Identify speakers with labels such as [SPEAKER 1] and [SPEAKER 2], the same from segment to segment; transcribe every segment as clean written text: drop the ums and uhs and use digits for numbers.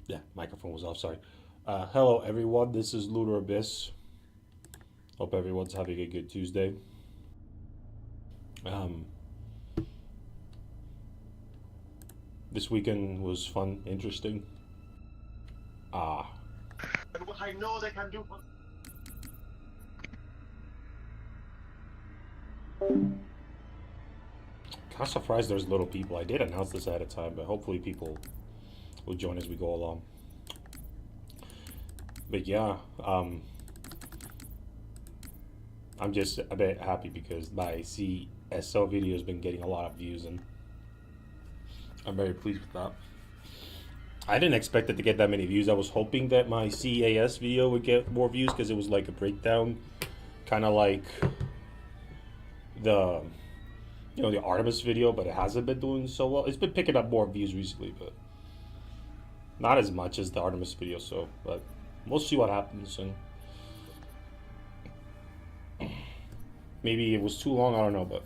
[SPEAKER 1] Yeah, microphone was off, sorry. Hello, everyone. This is Lunar Abyss. Hope everyone's having a good Tuesday. This weekend was fun, interesting.
[SPEAKER 2] And what I know they can do.
[SPEAKER 1] Kind of surprised there's little people. I did announce this ahead of time, but hopefully people will join as we go along. But yeah, I'm just a bit happy because my CSO video has been getting a lot of views, and I'm very pleased with that. I didn't expect it to get that many views. I was hoping that my CAS video would get more views because it was like a breakdown, kind of like the the Artemis video, but it hasn't been doing so well. It's been picking up more views recently, but not as much as the Artemis video. So, but we'll see what happens, and maybe it was too long. I don't know, but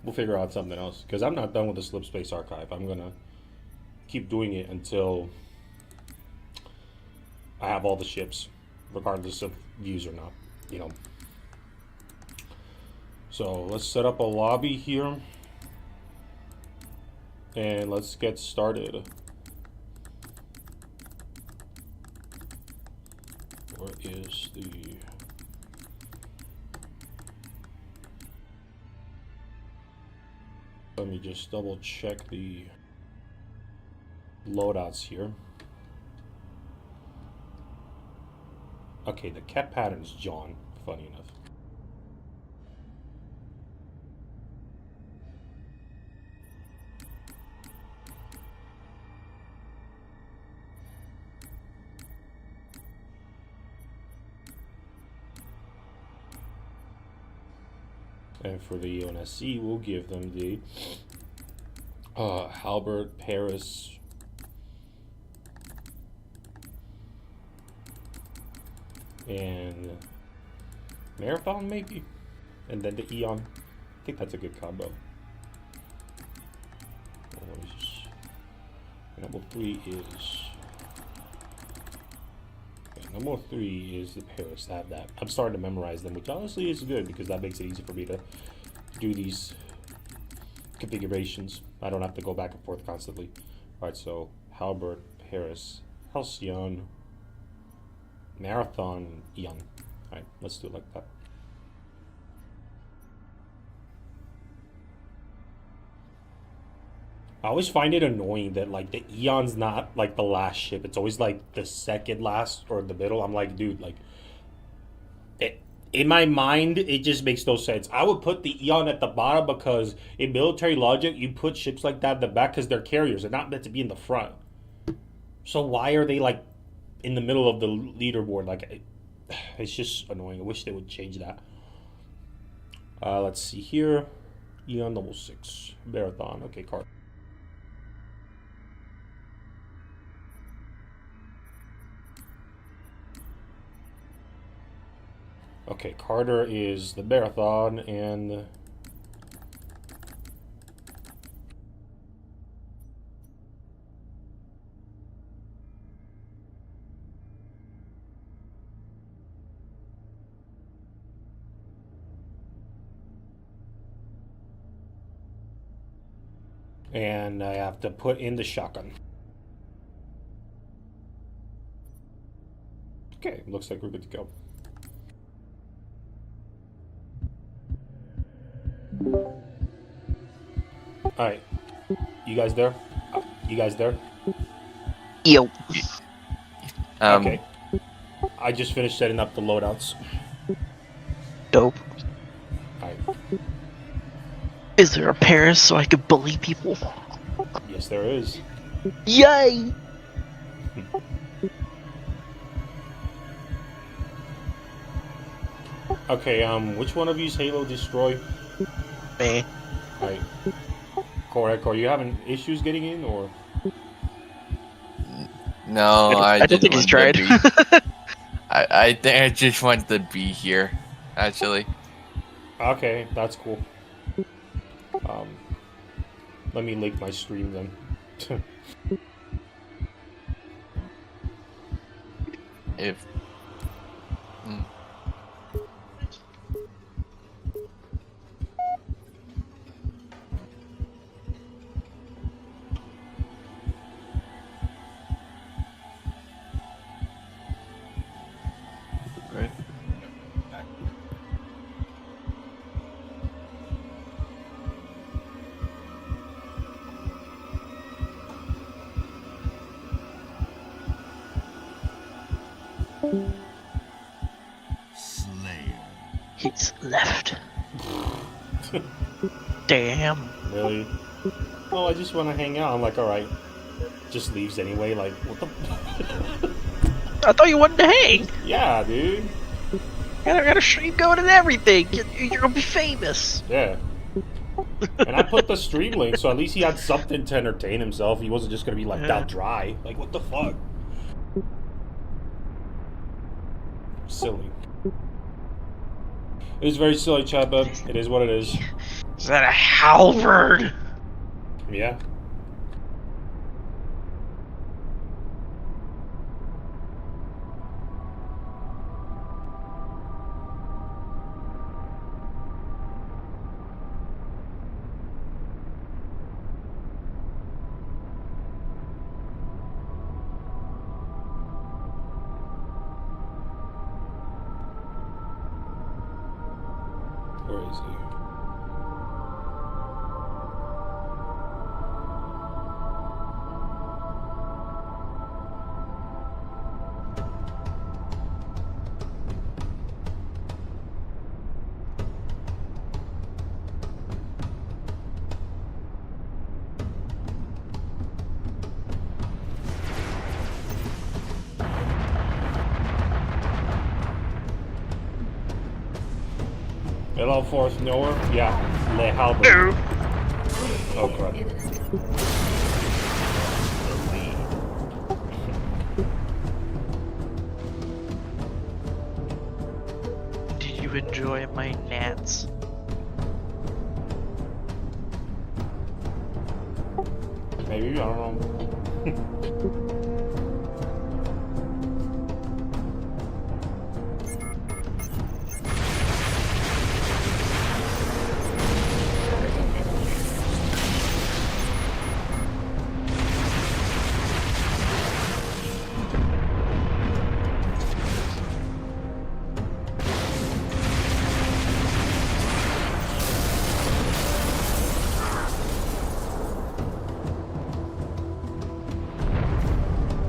[SPEAKER 1] we'll figure out something else because I'm not done with the Slipspace archive. I'm gonna keep doing it until I have all the ships, regardless of views or not. So let's set up a lobby here, and let's get started. Where is the... Let me just double check the loadouts here. Okay, the cat pattern's John, funny enough. And for the UNSC, we'll give them the Halbert, Paris, and Marathon, maybe? And then the Eon. I think that's a good combo. Number 3 is... Number 3 is the Paris. I have that. I'm starting to memorize them, which honestly is good because that makes it easy for me to do these configurations. I don't have to go back and forth constantly. Alright, so Halbert, Paris, Halcyon, Marathon, Eon. Alright, let's do it like that. I always find it annoying that like the Eon's not like the last ship. It's always like the second last or the middle. I'm like, dude, like in my mind, it just makes no sense. I would put the Eon at the bottom because in military logic, you put ships like that in the back because they're carriers. They're not meant to be in the front. So why are they like in the middle of the leaderboard? Like, it's just annoying. I wish they would change that. Let's see here. Eon level 6. Marathon. Okay, card. Okay, Carter is the Marathon, and I have to put in the shotgun. Okay, looks like we're good to go. Alright. You guys there? You guys there?
[SPEAKER 3] Yo.
[SPEAKER 1] Okay. I just finished setting up the loadouts.
[SPEAKER 3] Dope.
[SPEAKER 1] Alright.
[SPEAKER 3] Is there a Paris so I could bully people?
[SPEAKER 1] Yes, there is.
[SPEAKER 3] Yay!
[SPEAKER 1] Okay, which one of you's Halo Destroy?
[SPEAKER 3] Me.
[SPEAKER 1] Alright. Core, you having issues getting in, or?
[SPEAKER 4] No,
[SPEAKER 3] I don't think he's tried.
[SPEAKER 4] I think I just wanted to be here, actually.
[SPEAKER 1] Okay, that's cool. Let me link my stream then.
[SPEAKER 4] if. Mm.
[SPEAKER 5] Right.
[SPEAKER 3] He's left. Damn.
[SPEAKER 1] Really? Oh, I just want to hang out. I'm like, all right. Just leaves anyway. Like, what the?
[SPEAKER 3] I thought you wanted to hang.
[SPEAKER 1] Yeah, dude.
[SPEAKER 3] Got a stream going and everything. You're gonna be famous.
[SPEAKER 1] Yeah. And I put the stream link, so at least he had something to entertain himself. He wasn't just gonna be left out dry. Like, what the fuck? Silly. It is very silly, Chad, but it is what it is.
[SPEAKER 3] Is that a halberd?
[SPEAKER 1] Yeah. Where is he? Hello, fourth knower? Yeah, Le Halberd. Oh, crap.
[SPEAKER 3] Did you enjoy my gnats?
[SPEAKER 1] Maybe, I don't know.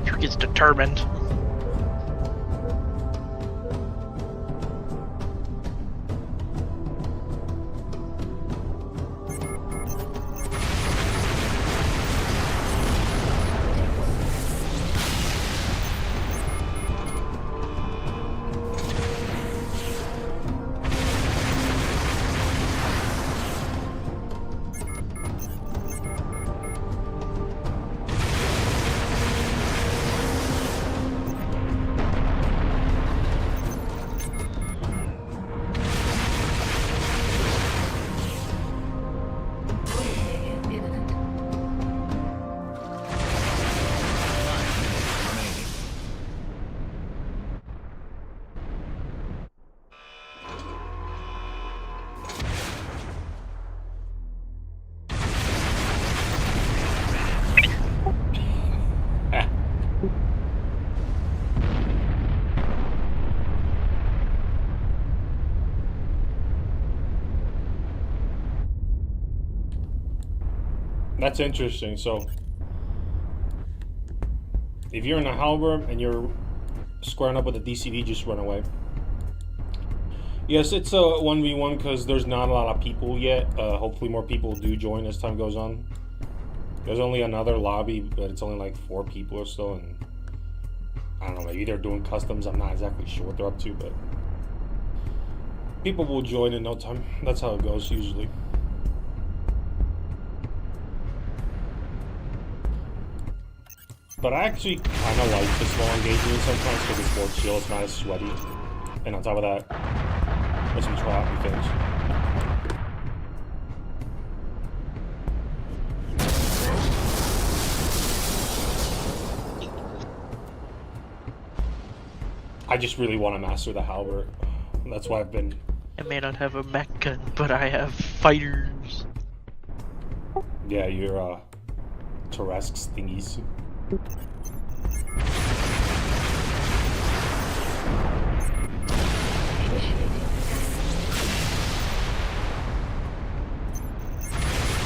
[SPEAKER 3] Who gets determined? That's interesting. So, if you're in a halberd and you're squaring up with a DCV, just run away. Yes, it's a 1v1 because there's not a lot of people yet. Hopefully more people do join as time goes on. There's only another lobby, but it's only like 4 people or so, and I don't know, maybe they're doing customs. I'm not exactly sure what they're up to, but people will join in no time. That's how it goes usually. But I actually kind of like the small engagement sometimes because it's more chill, it's not as sweaty. And on top of that, let's try out new things.
[SPEAKER 1] I just really want to master the halberd. That's why I've been.
[SPEAKER 5] I may not have a mech gun, but I have fighters.
[SPEAKER 1] Yeah, your Turesks thingies.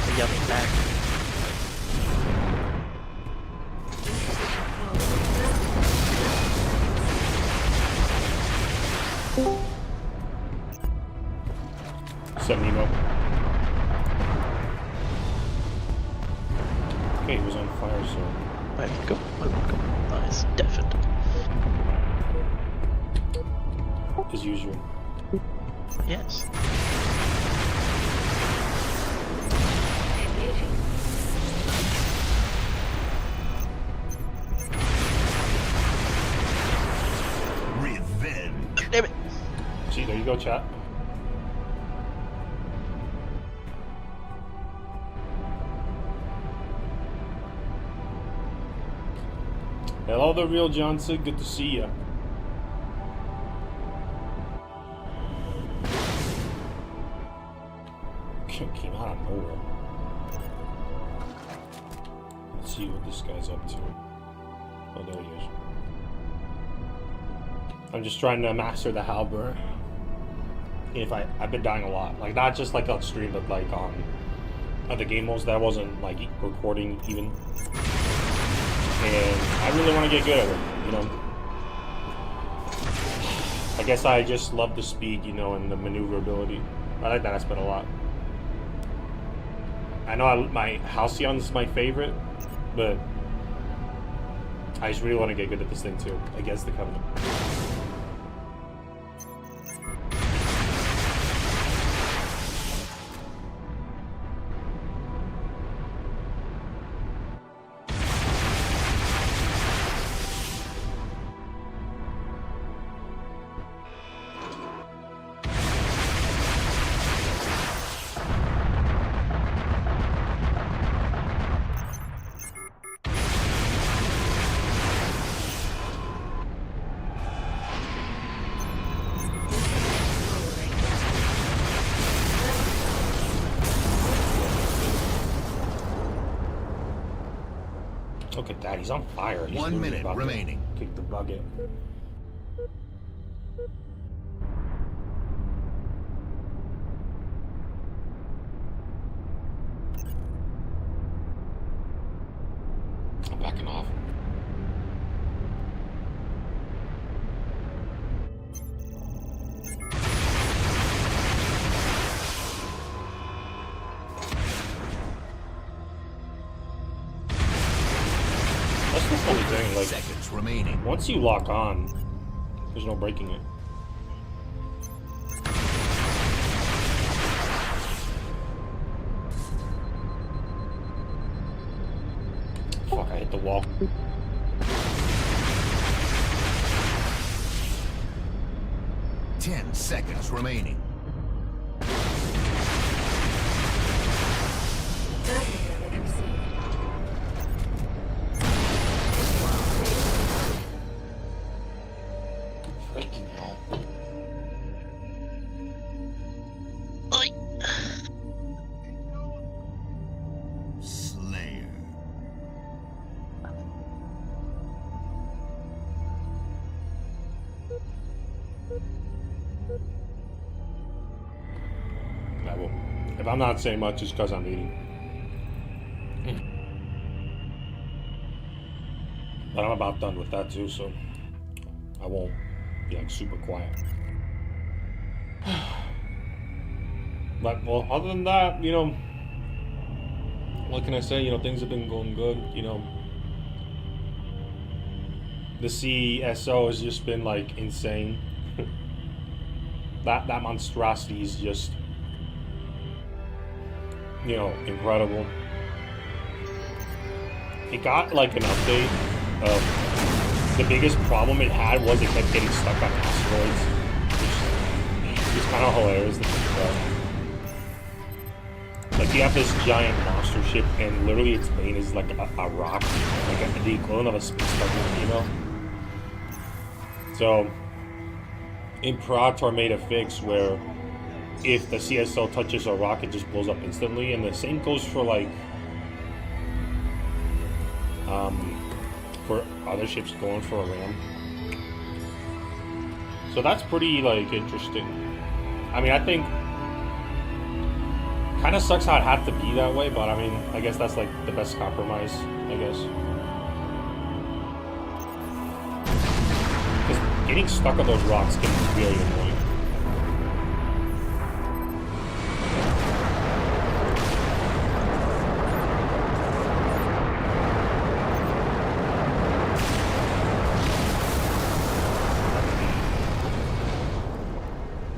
[SPEAKER 5] The yummy back.
[SPEAKER 1] Nemo. Okay, he was on fire, so.
[SPEAKER 5] Let me go. Nice, deafened.
[SPEAKER 1] As usual.
[SPEAKER 5] Yes.
[SPEAKER 2] Revenge.
[SPEAKER 5] Damn it!
[SPEAKER 1] See, there you go, chat. Hello, the real Johnson. Good to see ya. Came out of nowhere. Let's see what this guy's up to. Oh, there he is. I'm just trying to master the halberd. I've been dying a lot, like not just like on stream, but like on other game modes that I wasn't like recording even. And I really want to get good at it, you know. I guess I just love the speed, you know, and the maneuverability. I like that aspect a lot. I know my Halcyon's my favorite, but I just really want to get good at this thing too, against the Covenant. Look at that, he's on fire. He's
[SPEAKER 2] 1 minute
[SPEAKER 1] about to
[SPEAKER 2] remaining.
[SPEAKER 1] Kick the bucket. I'm backing off. That's the funny thing, like,
[SPEAKER 2] Seconds remaining.
[SPEAKER 1] once you lock on, there's no breaking it. Fuck, I hit the wall.
[SPEAKER 2] Ten seconds remaining.
[SPEAKER 1] Freaking hell.
[SPEAKER 2] Slayer.
[SPEAKER 1] I will. If I'm not saying much, it's because I'm eating. But I'm about done with that too, so I won't be like super quiet. But well, other than that, you know, what can I say? You know, things have been going good. You know, the CSO has just been like insane. that monstrosity is just, you know, incredible. It got like an update of the biggest problem it had was it kept getting stuck on asteroids, which is kind of hilarious to think about. Like you have this giant monster ship and literally its main is like a rock, like the equivalent of a space bubble, you know? So
[SPEAKER 3] Imperator made a fix where if the CSL touches a rock, it just blows up instantly, and the same goes for like for other ships going for a ram. So that's pretty like interesting. I mean, I think kind of sucks how it had to be that way, but I mean, I guess that's like the best compromise, I guess. Because getting stuck on those rocks can be really annoying.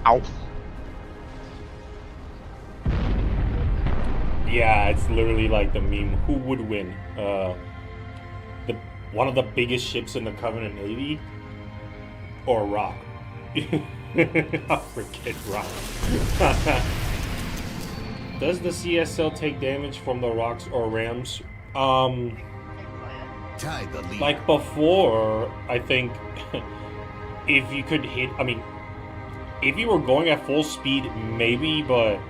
[SPEAKER 5] Ow.
[SPEAKER 3] Yeah, it's literally like the meme. Who would win? One of the biggest ships in the Covenant Navy, or Rock? I forget Rock. Does the CSL take damage from the rocks or rams?
[SPEAKER 2] Tied the lead.
[SPEAKER 3] Like before, I think if you could hit, I mean, if you were going at full speed, maybe, but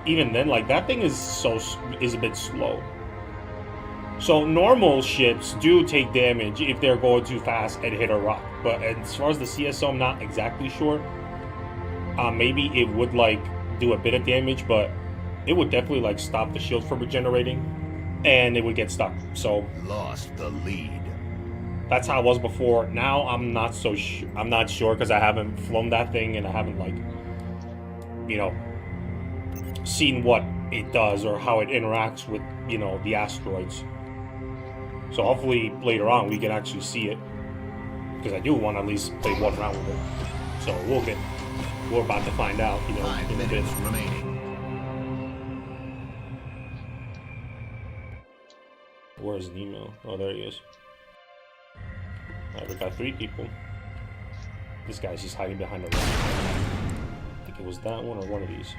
[SPEAKER 3] even then, like, that thing is a bit slow. So normal ships do take damage if they're going too fast and hit a rock. But as far as the CSO, I'm not exactly sure. Maybe it would like do a bit of damage, but it would definitely like stop the shield from regenerating, and it would get stuck. So
[SPEAKER 2] Lost the lead.
[SPEAKER 3] that's how it was before. Now I'm not so I'm not sure because I haven't flown that thing and I haven't like, you know, seen what it does or how it interacts with, you know, the asteroids. So hopefully later on we can actually see it, because I do want to at least play one round with it. So we're about to find out, you know,
[SPEAKER 2] 5
[SPEAKER 3] in a bit.
[SPEAKER 2] minutes remaining.
[SPEAKER 3] Where's Nemo? Oh, there he is. Alright, we got 3 people. This guy's just hiding behind a rock. I think it was that one or one of these.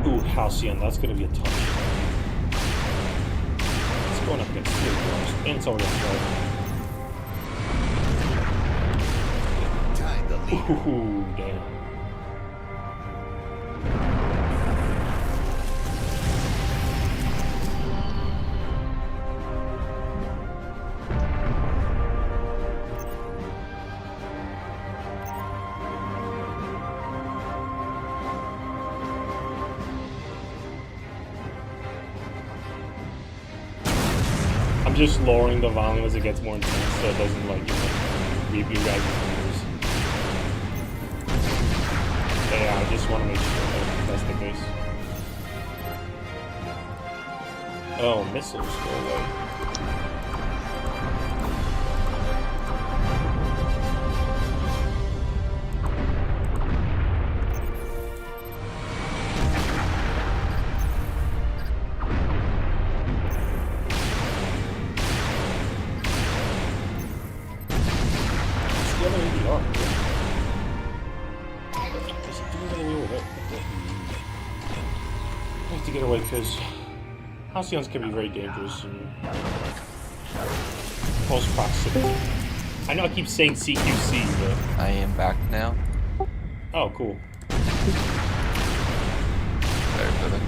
[SPEAKER 3] Ooh, Halcyon, that's gonna be a tough shot. It's going up against 3 doors, and it's already on
[SPEAKER 2] Tied the lead.
[SPEAKER 3] Ooh, damn. I'm just lowering the volume as it gets more intense so it doesn't like, you know, reap you guys' ears. Yeah, I just want to make sure that that's the case. Oh, missiles go away. I have to get away because Halcyons can be very dangerous in close proximity. I know I keep saying CQC, but...
[SPEAKER 4] I am back now.
[SPEAKER 3] Oh, cool.
[SPEAKER 4] There, brother.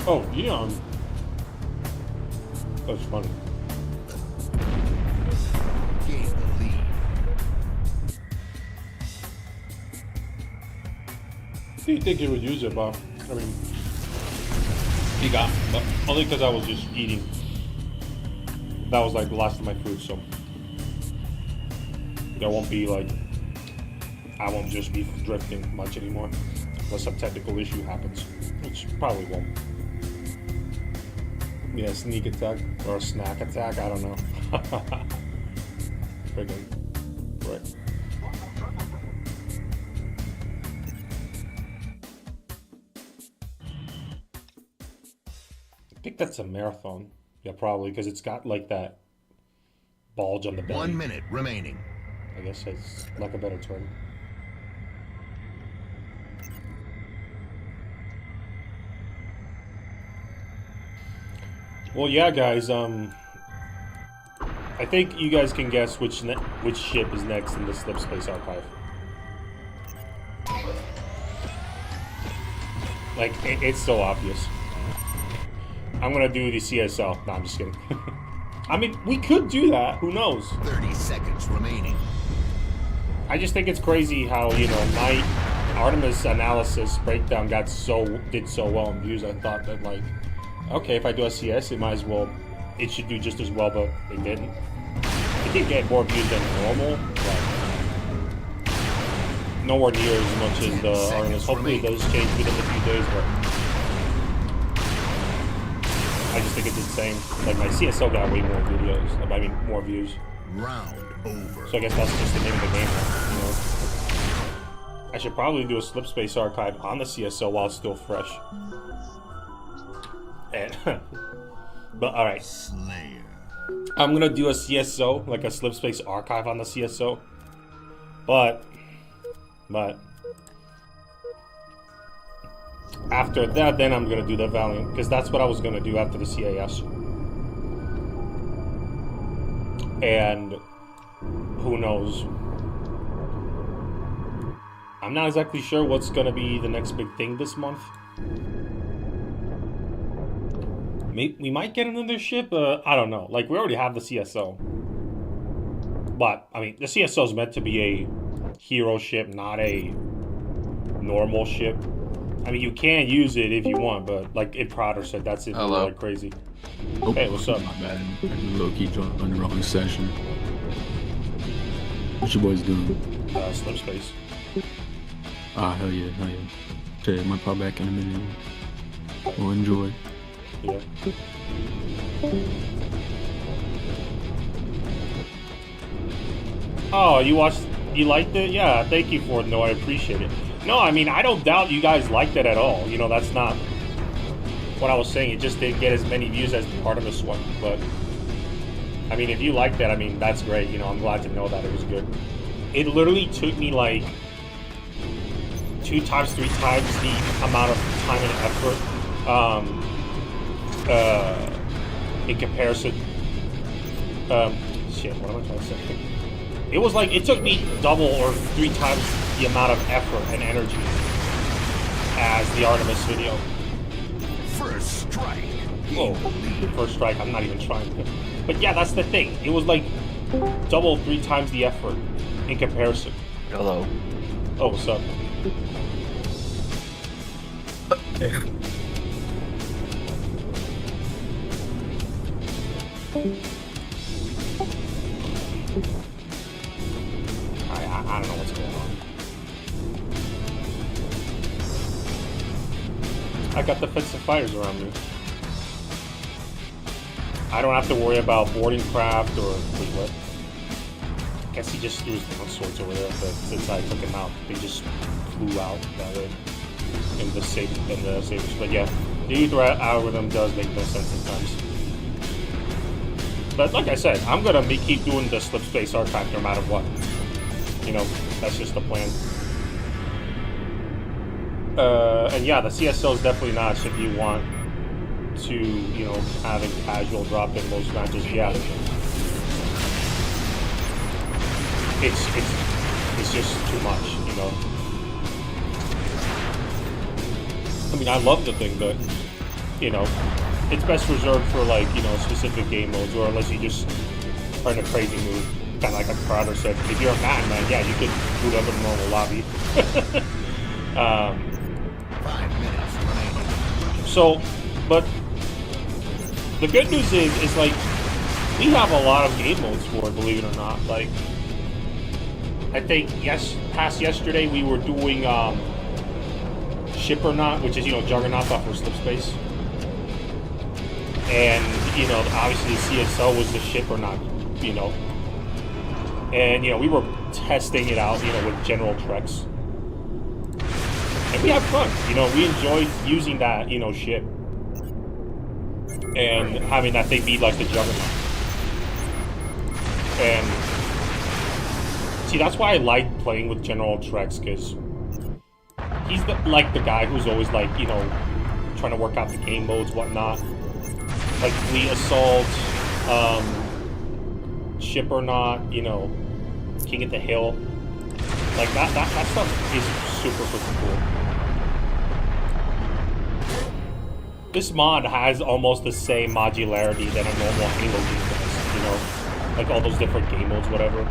[SPEAKER 3] Oh, Eon. That's funny.
[SPEAKER 2] Gain the lead.
[SPEAKER 3] Do you think he would use it, Bob? I mean, he got, but only because I was just eating. That was like the last of my food, so there won't be like, I won't just be drifting much anymore unless some technical issue happens, which probably won't. Yeah, sneak attack or a snack attack, I don't know. Friggin' right. I think that's a marathon. Yeah, probably, because it's got like that bulge on the belly.
[SPEAKER 2] 1 minute remaining.
[SPEAKER 3] I guess it's like a better term. Well, yeah, guys. I think you guys can guess which ship is next in the Slipspace archive. Like, it's so obvious. I'm gonna do the CSL. No, I'm just kidding. I mean, we could do that. Who knows?
[SPEAKER 2] 30 seconds remaining.
[SPEAKER 3] I just think it's crazy how, you know, my Artemis analysis breakdown did so well in views. I thought that, like, okay, if I do a CS, it should do just as well, but it didn't. It did get more views than normal, but nowhere near as much as the Artemis. Hopefully it does change within a few days, but I just think it's insane. Like, my CSO got way more videos, I mean, more views.
[SPEAKER 2] Round over.
[SPEAKER 3] So I guess that's just the name of the game, you know. I should probably do a Slipspace archive on the CSO while it's still fresh. And but alright.
[SPEAKER 2] Slayer.
[SPEAKER 3] I'm gonna do a CSO, like a Slipspace archive on the CSO. But after that, then I'm gonna do the Valiant, because that's what I was gonna do after the CAS. And who knows? I'm not exactly sure what's gonna be the next big thing this month. We might get another ship, I don't know. Like, we already have the CSO. But, I mean, the CSO is meant to be a hero ship, not a normal ship. I mean, you can use it if you want, but like Prater said, that's if you're like crazy.
[SPEAKER 6] Oh,
[SPEAKER 3] hey, what's up?
[SPEAKER 6] My bad. Low-key joined on the wrong session. What you boys doing?
[SPEAKER 3] Slipspace.
[SPEAKER 6] Ah, hell yeah, hell yeah. Okay, might pop back in a minute. We'll enjoy.
[SPEAKER 3] Yeah. Oh, you liked it? Yeah, thank you for it. No, I appreciate it. No, I mean, I don't doubt you guys liked it at all. You know, that's not what I was saying. It just didn't get as many views as the Artemis one. But, I mean, if you liked it, I mean, that's great. You know, I'm glad to know that it was good. It literally took me, like, 2 times, 3 times the amount of time and effort in comparison. Shit, what am I trying to say? It was like, it took me double or 3 times the amount of effort and energy as the Artemis video.
[SPEAKER 2] First strike.
[SPEAKER 3] Whoa, first strike, I'm not even trying to. But yeah, that's the thing. It was like double, 3 times the effort in comparison.
[SPEAKER 5] Hello.
[SPEAKER 3] Oh, what's up? I don't know what's going on. I got defensive fighters around me. I don't have to worry about boarding craft or wait, what? I guess he just threw his down swords over there, but since I took him out, they just flew out that way in the saber. But yeah, the ether algorithm does make no sense sometimes. But like I said, I'm gonna keep doing the Slipspace archive no matter what. You know, that's just the plan. And yeah, the CSO is definitely not if you want to, you know, have a casual drop in most matches. Yeah, it's just too much, you know. I mean, I love the thing, but you know, it's best reserved for like, you know, specific game modes, or unless you just are in a crazy mood. Kind of like a Crowder said, if you're a man, yeah, you could boot up in a normal lobby.
[SPEAKER 2] 5 minutes remaining.
[SPEAKER 3] So, but the good news is like, we have a lot of game modes for it, believe it or not. Like, I think past yesterday we were doing Ship or Not, which is, you know, Juggernaut off of Slipspace. And, you know, obviously the CSO was the Ship or Not, you know. And, you know, we were testing it out, you know, with general treks. And we had fun, you know, we enjoyed using that, you know, ship. And having that thing be like the Juggernaut. And see, that's why I like playing with general treks, because he's like the guy who's always like, you know, trying to work out the game modes, whatnot. Like Fleet Assault, Ship or Not, you know, King at the Hill. Like that stuff is super freaking cool. This mod has almost the same modularity that a normal Halo game does, you know? Like all those different game modes, whatever.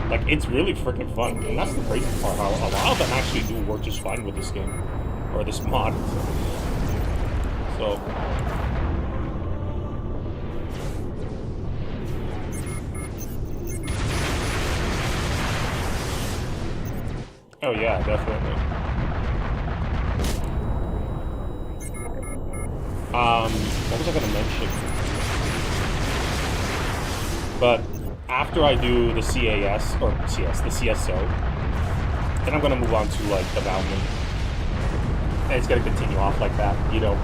[SPEAKER 3] Like, it's really freaking fun. And that's the crazy part, how a lot of them actually do work just fine with this game. Or this mod. So... oh yeah, definitely. What was I gonna mention? But after I do the CAS, or CS, the CSO, then I'm gonna move on to like Development. And it's gonna continue off like that, you know.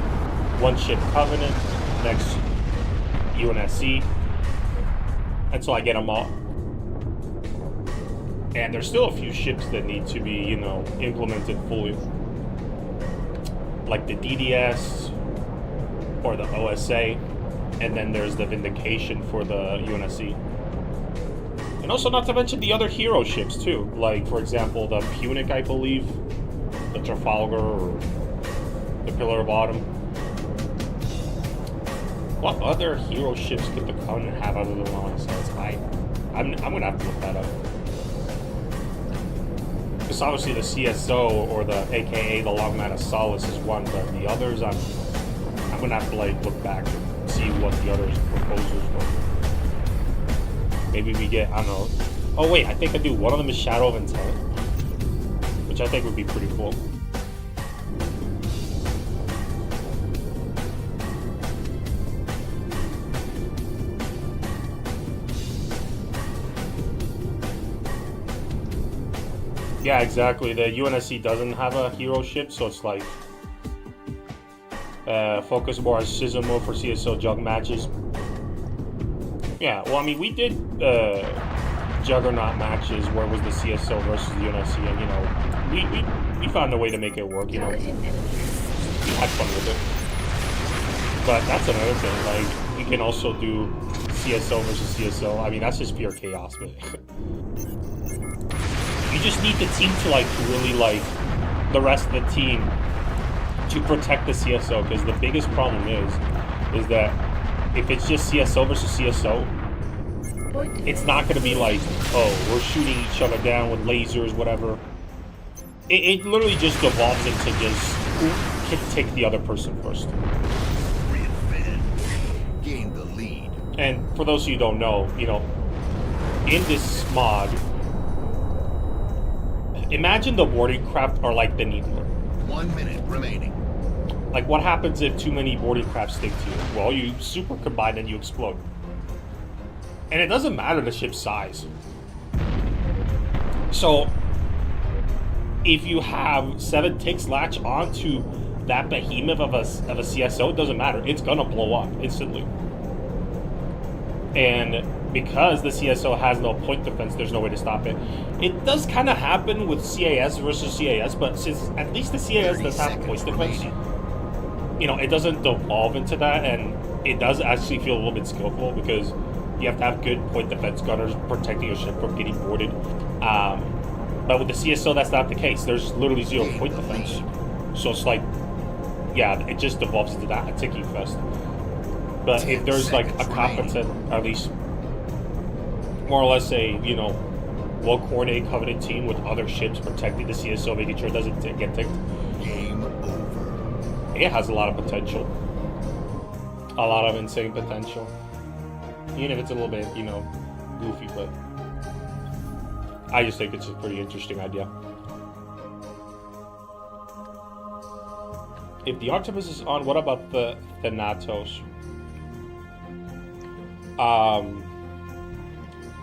[SPEAKER 3] One ship Covenant, next UNSC, until I get them all. And there's still a few ships that need to be, you know, implemented fully. Like the DDS, or the OSA, and then there's the Vindication for the UNSC. And also not to mention the other hero ships too, like for example the Punic, I believe, the Trafalgar, or the Pillar of Autumn. What other hero ships could the Covenant have other than OSS? I'm gonna have to look that up. Because obviously the CSO, or the AKA the Long Man of Solace, is one, but the others I'm gonna have to like look back and see what the others proposals were. Maybe we get, I don't know. Oh wait, I think I do. One of them is Shadow of Intent, which I think would be pretty cool. Yeah, exactly. The UNSC doesn't have a hero ship, so it's like focus more on Schism mode for CSO jug matches. Yeah, well, I mean, we did Juggernaut matches where it was the CSO versus the UNSC, and you know, we found a way to make it work. You know, we had fun with it. But that's another thing. Like, we can also do CSO versus CSO. I mean, that's just pure chaos, but. You just need the team to like really like the rest of the team to protect the CSO, because the biggest problem is that if it's just CSO versus CSO, it's not going to be like, oh, we're shooting each other down with lasers, whatever. It literally just devolves into just who can take the other person first.
[SPEAKER 2] Gain the lead.
[SPEAKER 3] And for those of you who don't know, you know, in this mod, imagine the boarding craft are like the Needler.
[SPEAKER 2] 1 minute remaining.
[SPEAKER 3] Like, what happens if too many boarding crafts stick to you? Well, you super combine and you explode. And it doesn't matter the ship's size. So, if you have 7 ticks latch onto that behemoth of a CSO, it doesn't matter. It's gonna blow up instantly. And because the CSO has no point defense, there's no way to stop it. It does kind of happen with CAS versus CAS, but since at least the CAS does have point defense, you know, it doesn't devolve into that, and it does actually feel a little bit skillful because you have to have good point defense gunners protecting your ship from getting boarded. But with the CSO, that's not the case. There's literally 0 point defense. So it's like,
[SPEAKER 1] yeah, it just devolves into that, a ticking fest. But if there's like a competent, at least more or less a, you know, well-coordinated Covenant team with other ships protecting the CSO, making sure it doesn't get ticked.
[SPEAKER 2] Game over.
[SPEAKER 1] It has a lot of potential. A lot of insane potential. Even if it's a little bit, you know, goofy, but I just think it's a pretty interesting idea. If the Artemis is on, what about the Thanatos?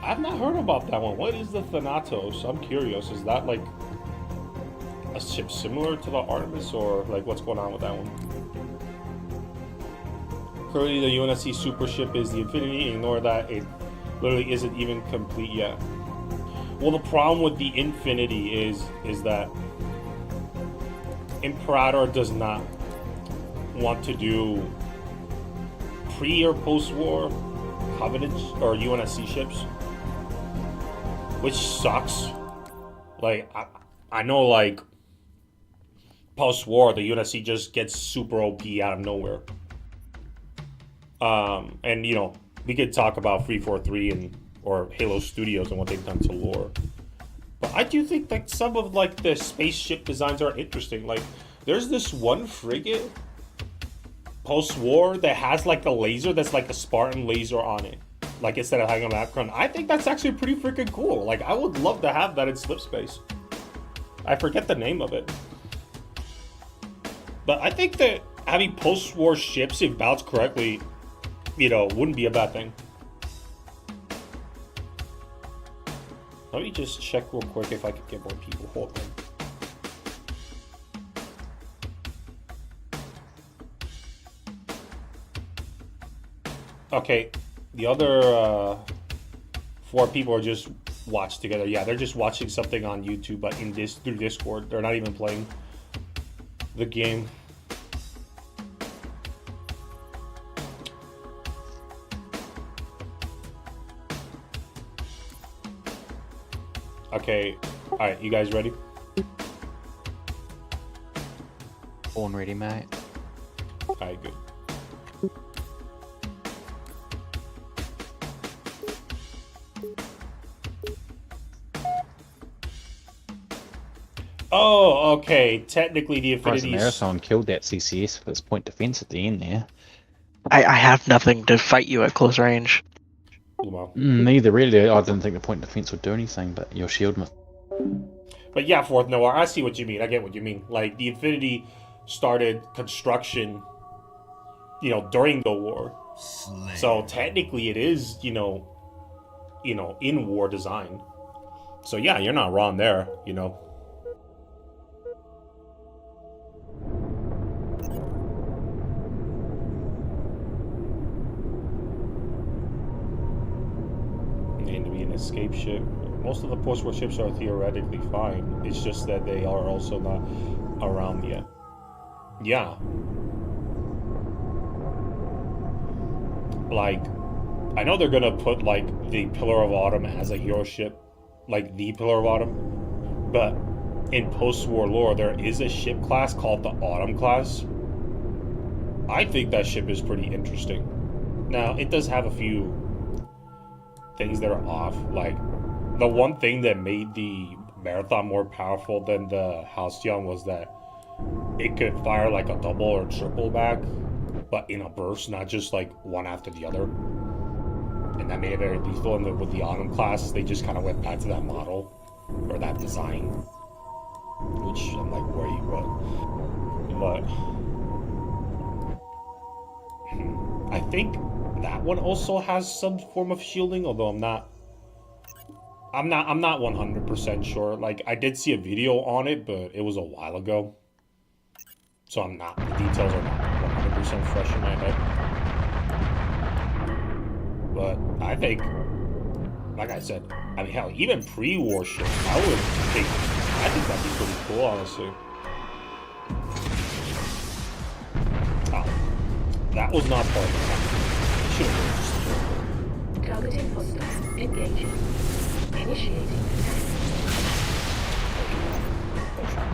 [SPEAKER 1] I've not heard about that one. What is the Thanatos? I'm curious. Is that like a ship similar to the Artemis, or like what's going on with that one? Currently, the UNSC super ship is the Infinity. Ignore that. It literally isn't even complete yet. Well, the problem with the Infinity is that Imperator does not want to do pre or post-war Covenant or UNSC ships, which sucks. Like I know, like post-war, the UNSC just gets super OP out of nowhere. And you know, we could talk about 343 and or Halo Studios and what they've done to lore. But I do think that some of like the spaceship designs are interesting. Like there's this one frigate post-war that has like a laser that's like a Spartan laser on it. Like instead of having a background. I think that's actually pretty freaking cool. Like I would love to have that in Slipspace. I forget the name of it. But I think that having post-war ships, if balanced correctly, you know, wouldn't be a bad thing. Let me just check real quick if I could get more people. Hold on. Okay, the other 4 people are just watched together. Yeah, they're just watching something on YouTube, but through Discord. They're not even playing the game. Okay, all right, you guys ready?
[SPEAKER 7] Born ready, mate.
[SPEAKER 1] All right, good. Oh, okay. Technically, the Infinity.
[SPEAKER 7] Marathon killed that CCS for its point defense at the end there.
[SPEAKER 5] I have nothing to fight you at close range.
[SPEAKER 7] Neither really. I didn't think the point defense would do anything, but your shield must.
[SPEAKER 1] But yeah, Fourth Noir, I see what you mean. I get what you mean. Like the Infinity started construction, you know, during the war. So technically, it is, you know, in war design. So yeah, you're not wrong there. You know. Escape ship. Most of the post-war ships are theoretically fine. It's just that they are also not around yet. Yeah. Like, I know they're gonna put like the Pillar of Autumn as a hero ship, like the Pillar of Autumn. But in post-war lore, there is a ship class called the Autumn class. I think that ship is pretty interesting. Now, it does have a few things that are off. Like the one thing that made the Marathon more powerful than the Halcyon was that it could fire like a double or triple back, but in a burst, not just like one after the other. And that made it very lethal. And with the Autumn class, they just kind of went back to that model or that design, which I'm like, where you what? But I think that one also has some form of shielding, although I'm not 100% sure. Like I did see a video on it, but it was a while ago, so the details are not 100% fresh in my head. But I think, like I said, I mean, hell, even pre-war ships, I think that'd be pretty cool, honestly. Oh, that was not part of the
[SPEAKER 8] Targeting hostile. Engaging. Initiating attack.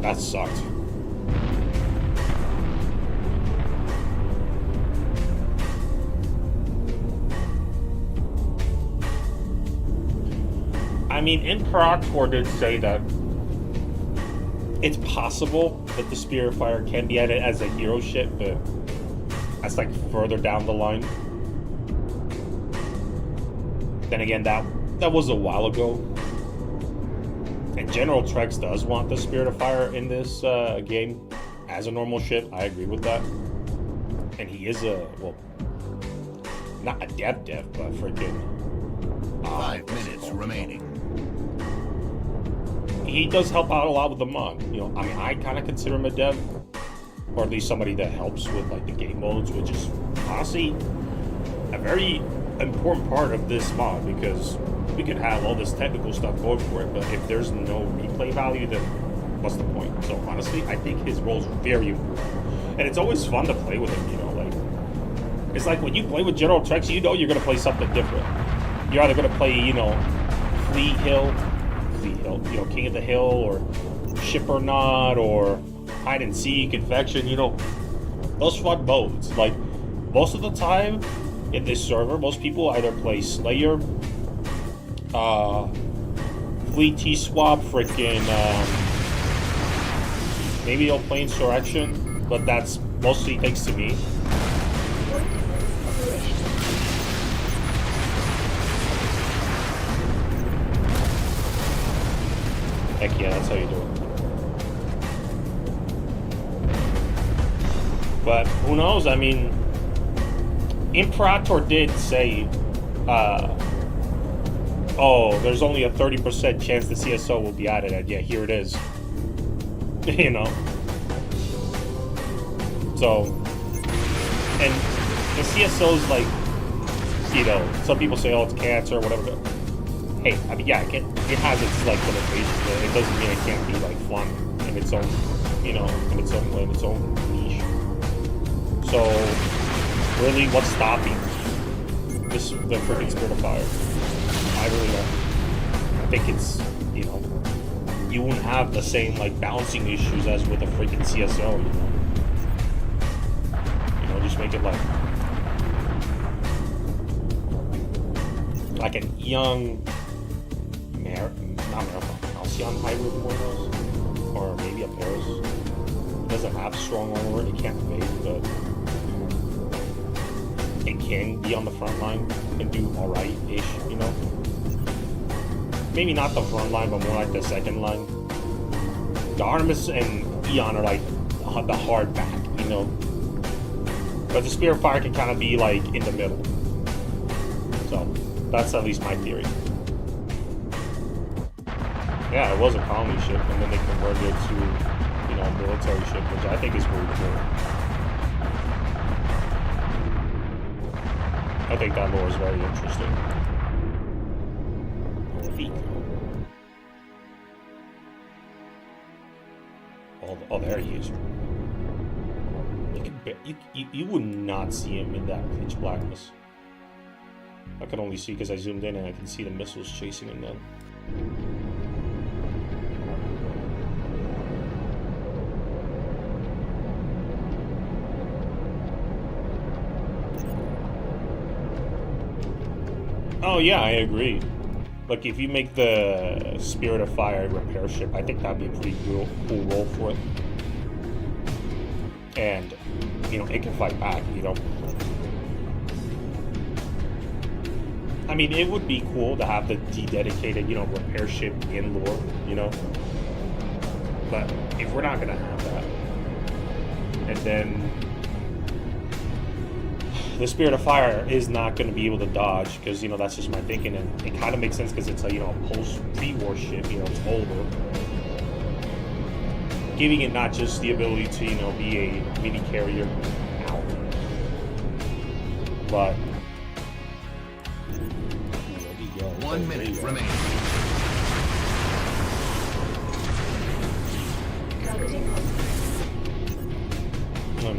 [SPEAKER 3] That sucked. I mean, Imperator did say that it's possible that the Spiritfire can be added as a hero ship, but that's like further down the line. Then again, that was a while ago. And General Trex does want the Spiritfire in this game as a normal ship. I agree with that. And he is a, well, not a dev, but freaking...
[SPEAKER 2] 5 minutes remaining.
[SPEAKER 3] He does help out a lot with the mod. You know, I mean, I kind of consider him a dev, or at least somebody that helps with like the game modes, which is honestly a very important part of this mod, because we could have all this technical stuff going for it, but if there's no replay value, then what's the point? So honestly, I think his role is very important, and it's always fun to play with him. You know, like it's like when you play with General Trex, you know you're gonna play something different. You're either gonna play, you know, Fleet Hill, you know, King of the Hill, or Ship or Not, or Hide and Seek, Infection, you know, those fun modes. Like, most of the time in this server, most people either play Slayer, Fleet T-Swap, freaking, maybe they'll play Insurrection, but that's mostly thanks to me. Heck yeah, that's how you do it. But who knows? I mean, Imperator did say, oh, there's only a 30% chance the CSO will be added, and yeah, here it is. You know? So, and the CSO's like, you know, some people say, oh, it's cancer or whatever. Hey, I mean, yeah, it has its like limitations, but it doesn't mean it can't be like fun in its own, you know, in its own way, in its own niche. So, really, what's stopping this, the freaking Spiritfire? I really don't. I think it's, you know, you won't have the same like balancing issues as with a freaking CSO, you know. You know, just make it like an young. Not Marathon, Halcyon hybrid one of those, or maybe a Paris. It doesn't have strong armor, it can't fade, but it can be on the front line and do alright-ish, you know? Maybe not the front line, but more like the second line. The Artemis and Eon are like the hard back, you know? But the Spiritfire can kind of be like in the middle. So, that's at least my theory. Yeah, it was a colony ship, and then they converted it to, you know, a military ship, which I think is pretty cool. I think that lore is very interesting. Oh, there he is. You would not see him in that pitch blackness. I can only see because I zoomed in and I can see the missiles chasing him down. Oh yeah, I agree. Like, if you make the Spirit of Fire repair ship, I think that'd be a pretty cool role for it. And, you know, it can fight back, you know. I mean, it would be cool to have the dedicated, you know, repair ship in lore, you know. But if we're not gonna have that, and then the Spirit of Fire is not going to be able to dodge, because, you know, that's just my thinking, and it kind of makes sense because it's a, you know, post-pre-war ship, you know, it's older. Giving it not just the ability to, you know, be a mini carrier now, but
[SPEAKER 2] 1 minute remaining.
[SPEAKER 8] Targeting hostile.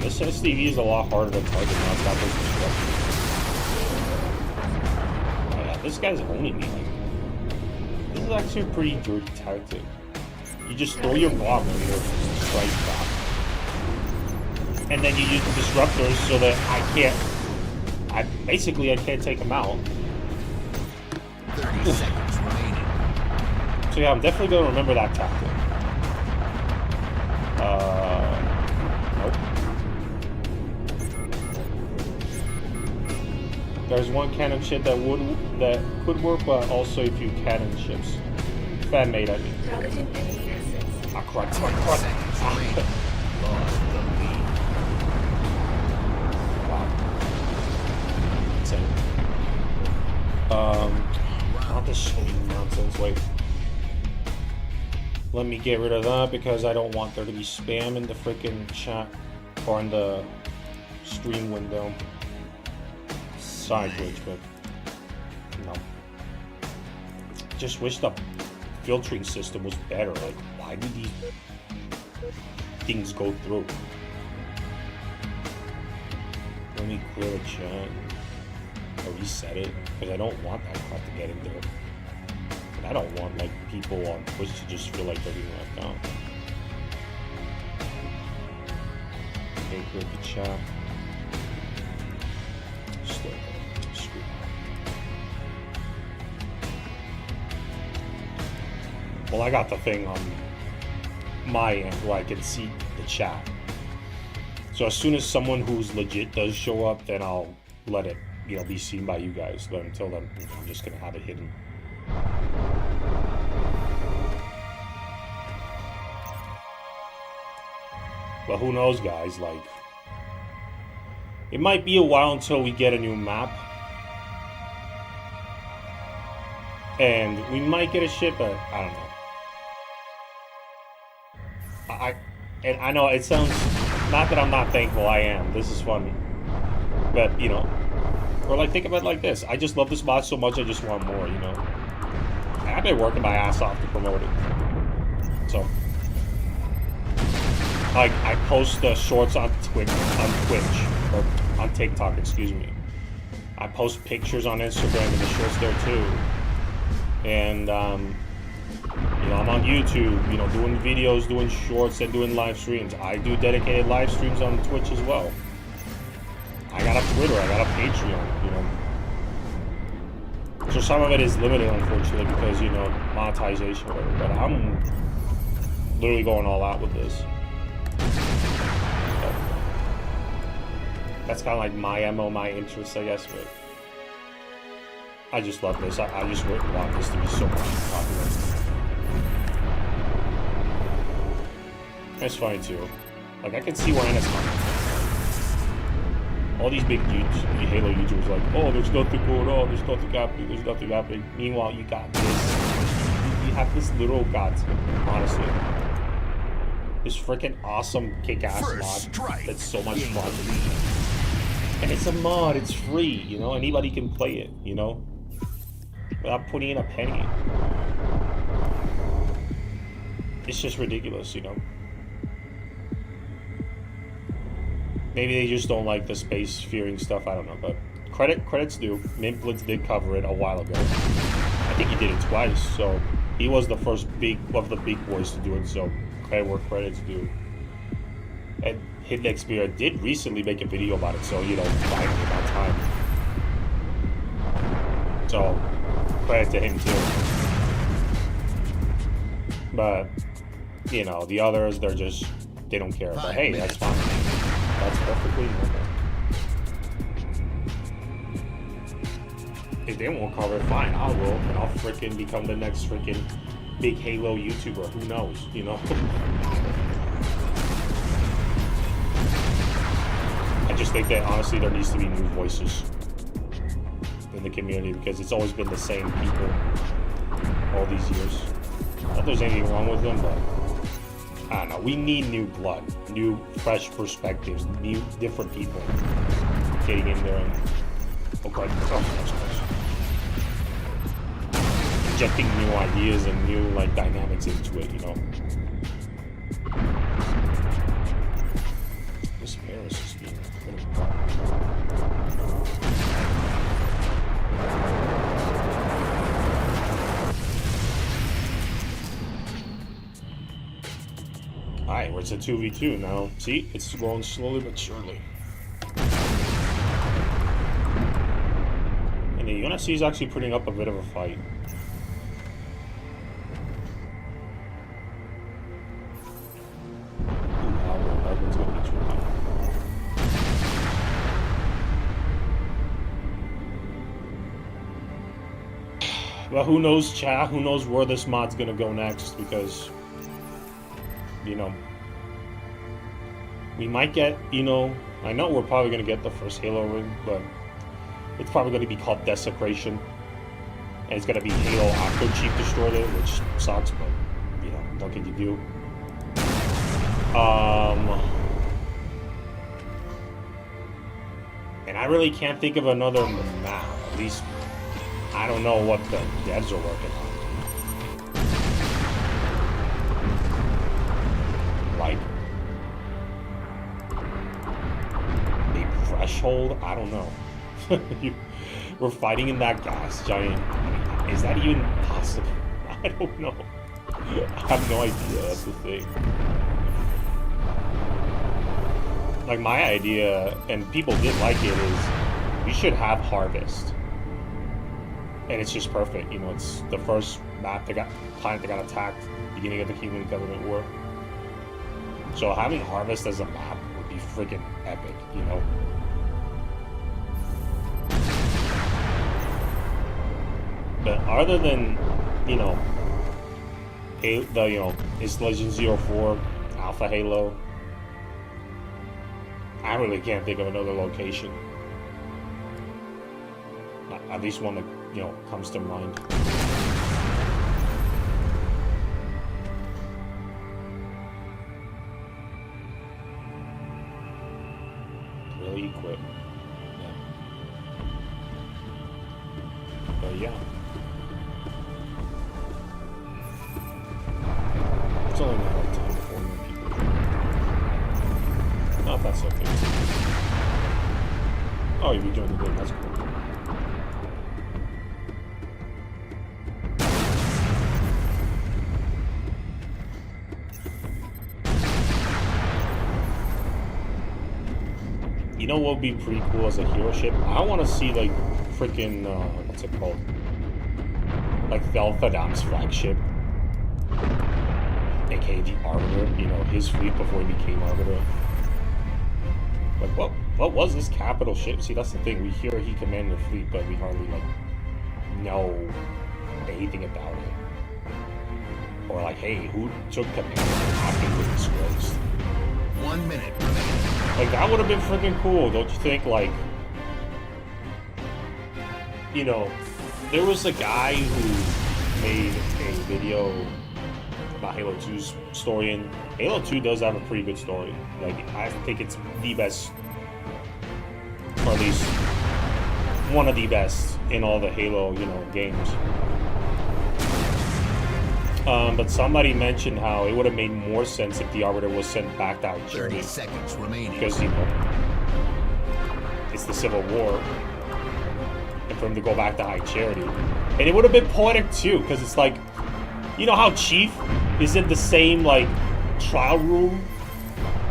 [SPEAKER 3] This SDV is a lot harder to target now. It's got those destruction. Oh yeah, this guy's owning me. This is actually a pretty dirty tactic. You just throw your bomb on your strike back. And then you use the disruptors so that I can't take them out.
[SPEAKER 2] 30 seconds remaining.
[SPEAKER 3] So yeah, I'm definitely gonna remember that tactic. Nope. There's one cannon ship that could work, but also a few cannon ships. Fan made, I mean.
[SPEAKER 8] Targeting enemy assets.
[SPEAKER 3] Ah, crud.
[SPEAKER 2] Seconds remaining. Lost the lead.
[SPEAKER 3] Wow. Insane. Not this shitty nonsense. Wait. Let me get rid of that because I don't want there to be spam in the freaking chat or in the stream window. Sorry, Twitch, but no. Just wish the filtering system was better. Like, why do these things go through? Let me clear the chat or reset it because I don't want that crap to get in there. And I don't want like people on Twitch to just feel like they're being left out. Okay, clear the chat. Still screw. Well, I got the thing on my end where I can see the chat. So as soon as someone who's legit does show up, then I'll let it, be seen by you guys. But until then, I'm just gonna have it hidden. But who knows, guys? Like, it might be a while until we get a new map, and we might get a ship, but I don't know. I know it sounds, not that I'm not thankful, I am. This is fun. But, or like, think about it like this. I just love this mod so much, I just want more, And I've been working my ass off to promote it. So, like, I post the shorts on Twitch, or on TikTok, excuse me. I post pictures on Instagram and the shorts there too. And, I'm on YouTube, doing videos, doing shorts, and doing live streams. I do dedicated live streams on Twitch as well. I got a Twitter, I got a Patreon, So some of it is limited, unfortunately, because, monetization or whatever. But I'm literally going all out with this. But that's kind of like my MO, my interest, I guess. But I just love this. I just want this to be so much popular. That's funny too. Like, I can see where Anna's coming. All these big Halo YouTubers are like, oh, there's nothing going on, there's nothing happening. Meanwhile, you got this. You have this little honestly. This freaking awesome kick-ass mod that's so much fun. And it's a mod, it's free, anybody can play it, without putting in a penny. It's just ridiculous, Maybe they just don't like the space fearing stuff, I don't know, but credits due. Mimplitz did cover it a while ago. I think he did it twice, so he was the first of the big boys to do it, so credit where credit's due. And Hidden Xperia did recently make a video about it, so, finally about time. So, credit to him too. But, the others, they don't care. But hey, that's fine. That's perfectly normal. If they won't cover it, fine, I will. And I'll freaking become the next freaking big Halo YouTuber. Who knows, I just think that, honestly, there needs to be new voices in the community because it's always been the same people all these years. Not that there's anything wrong with them, but I don't know. We need new blood, new fresh perspectives, new different people getting in there and injecting new ideas and new dynamics into it. This Paris is being critical. Alright, we're to 2v2 now. See? It's growing slowly but surely. And the UNSC is actually putting up a bit of a fight. That one's gonna be tricky. But who knows, chat? Who knows where this mod's gonna go next? Because, you know, we might get, you know, I know we're probably gonna get the first Halo ring, but it's probably gonna be called Desecration, and it's gonna be Halo after Chief destroyed it, which sucks, but you know, what can you do? And I really can't think of another map. At least I don't know what the devs are working on. Like a threshold? I don't know. We're fighting in that gas giant. I mean, is that even possible? I don't know. I have no idea. That's the thing. Like my idea, and people did like it, is we should have Harvest. And it's just perfect, you know, it's the first map planet that got attacked, beginning of the UNSC and Covenant War. So having Harvest as a map would be freaking epic, you know? But other than, you know, Installation 04, Alpha Halo, I really can't think of another location. At least one that, you know, comes to mind. Really equip. Yeah. But yeah. It's only a matter of time before more people join. Not that's okay. Oh, you rejoined the game, that's cool. You know what would be pretty cool as a hero ship? I want to see, like, freaking, what's it called? Like, Thelfadam's flagship. AKA the Arbiter, you know, his fleet before he became Arbiter. Like, what was this capital ship? See, that's the thing. We hear he commanded a fleet, but we hardly, like, know anything about it. Or, like, hey, who took command after he was disgraced?
[SPEAKER 2] 1 minute remaining.
[SPEAKER 3] Like, that would have been freaking cool, don't you think? Like, you know, there was a guy who made a video about Halo 2's story, and Halo 2 does have a pretty good story. Like, I think it's the best, or at least one of the best in all the Halo, you know, games. But somebody mentioned how it would have made more sense if the Arbiter was sent back to
[SPEAKER 2] 30 seconds remaining.
[SPEAKER 3] because, you know, it's the Civil War, and for him to go back to High Charity. And it would have been poetic too, because it's like, you know how Chief is in the same, like, trial room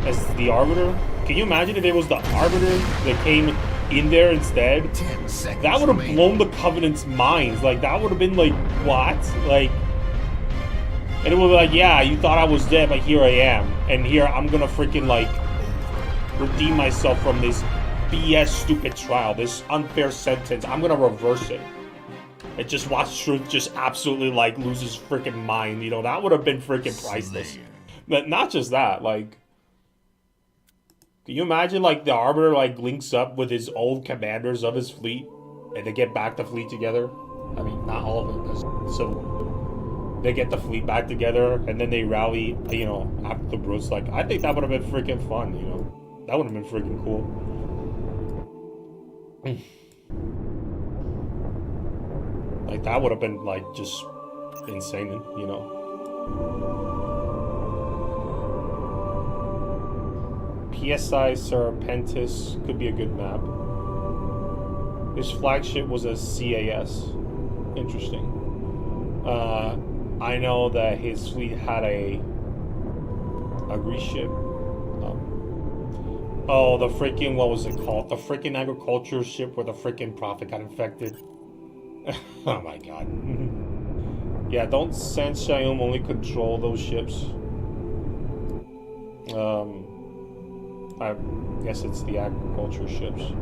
[SPEAKER 3] as the Arbiter? Can you imagine if it was the Arbiter that came in there instead?
[SPEAKER 2] 10 seconds
[SPEAKER 3] That would have
[SPEAKER 2] remaining.
[SPEAKER 3] blown the Covenant's minds. Like, that would have been like, what? Like, and it would be like, yeah, you thought I was dead, but here I am. And here I'm gonna freaking, like, redeem myself from this BS stupid trial, this unfair sentence. I'm gonna reverse it. And just watch Truth just absolutely, like, lose his freaking mind. You know, that would have been freaking priceless. But not just that, like, can you imagine, like, the Arbiter, like, links up with his old commanders of his fleet, and they get back the fleet together? I mean, not all of them. So they get the fleet back together, and then they rally, you know, after the Brutes. Like, I think that would have been freaking fun, you know? That would have been freaking cool. Like, that would have been, like, just insane, you know? PSI Serpentis could be a good map. His flagship was a CAS. Interesting. I know that his fleet had a
[SPEAKER 1] Agree ship. Oh, the freaking, what was it called? The freaking agriculture ship where the freaking prophet got infected. Oh my god. Yeah, don't send Shayum, only control those ships. I guess it's the agriculture ships.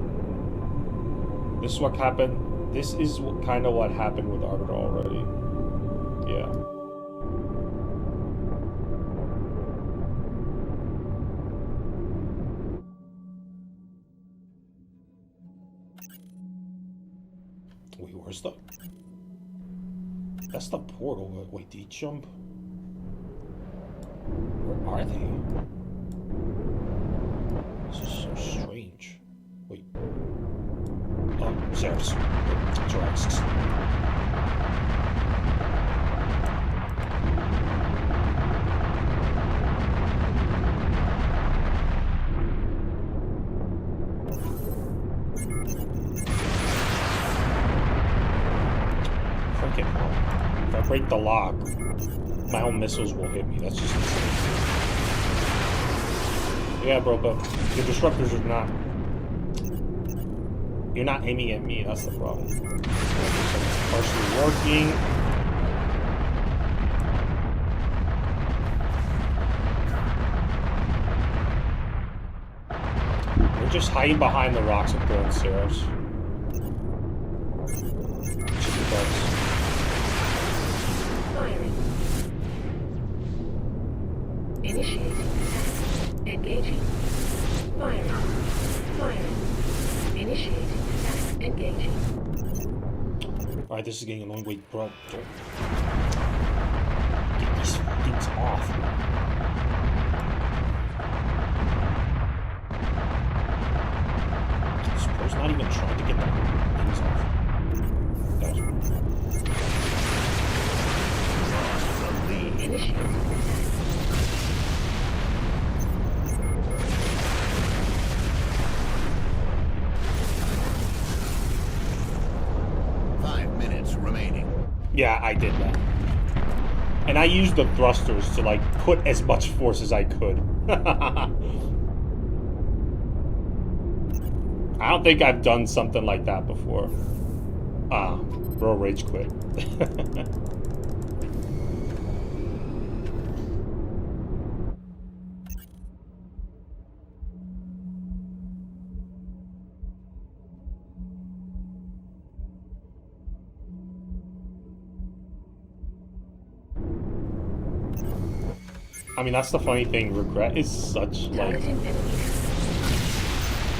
[SPEAKER 1] This is what happened. This is kind of what happened with Arbiter already. Yeah. Wait, where's the... That's the portal. Wait, did he jump? Where are they? This is so strange. Wait. Oh, Zeus. Thorax. Freaking hell. If I break the lock, my own missiles will hit me. That's just insane. Yeah, bro, but the disruptors are not... You're not aiming at me, that's the problem. It's partially working. We're just hiding behind the rocks and throwing seraphs. Chicken bugs.
[SPEAKER 8] Firing. Initiating. Engaging. Firing. Firing. Initiating. Engaging.
[SPEAKER 1] Alright, this is getting annoying. Wait, bro, don't get these things off. This bro's not even trying to get the things off. That was...
[SPEAKER 8] Initiating.
[SPEAKER 2] 5 minutes remaining.
[SPEAKER 1] Yeah, I did that. And I used the thrusters to, like, put as much force as I could. I don't think I've done something like that before. Bro, rage quit. I mean, that's the funny thing. Regret is such, like...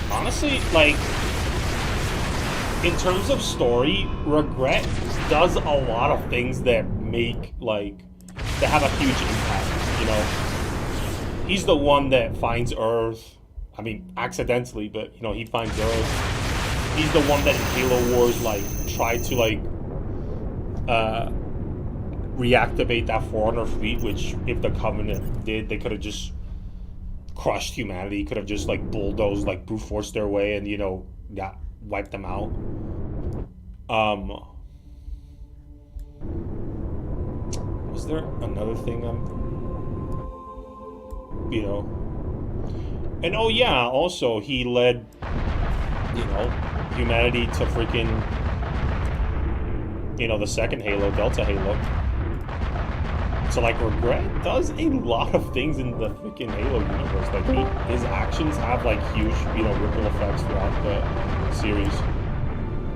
[SPEAKER 1] Honestly, like... In terms of story, Regret does a lot of things that make, like... That have a huge impact, you know? He's the one that finds Earth. I mean, accidentally, but, you know, he finds Earth. He's the one that in Halo Wars, like, tried to, like... reactivate that Forerunner fleet, which if the Covenant did, they could have just crushed humanity, could have just like bulldozed, like brute force their way and, you know, got wiped them out. Was there another thing you know? And oh yeah, also he led, you know, humanity to freaking, you know, the second Halo, Delta Halo. So, like, Regret does a lot of things in the freaking Halo universe. Like, his actions have, like, huge, you know, ripple effects throughout the series.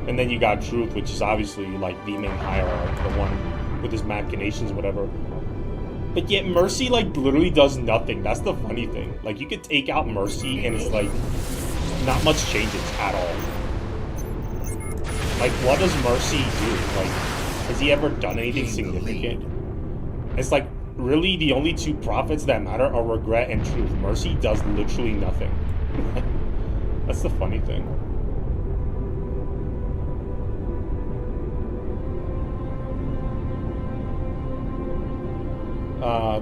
[SPEAKER 1] And then you got Truth, which is obviously, like, the main hierarch, the one with his machinations, whatever. But yet, Mercy, like, literally does nothing. That's the funny thing. Like, you could take out Mercy, and it's, like, not much changes at all. Like, what does Mercy do? Like, has he ever done anything significant? It's like, really, the only two prophets that matter are Regret and Truth. Mercy does literally nothing. That's the funny thing.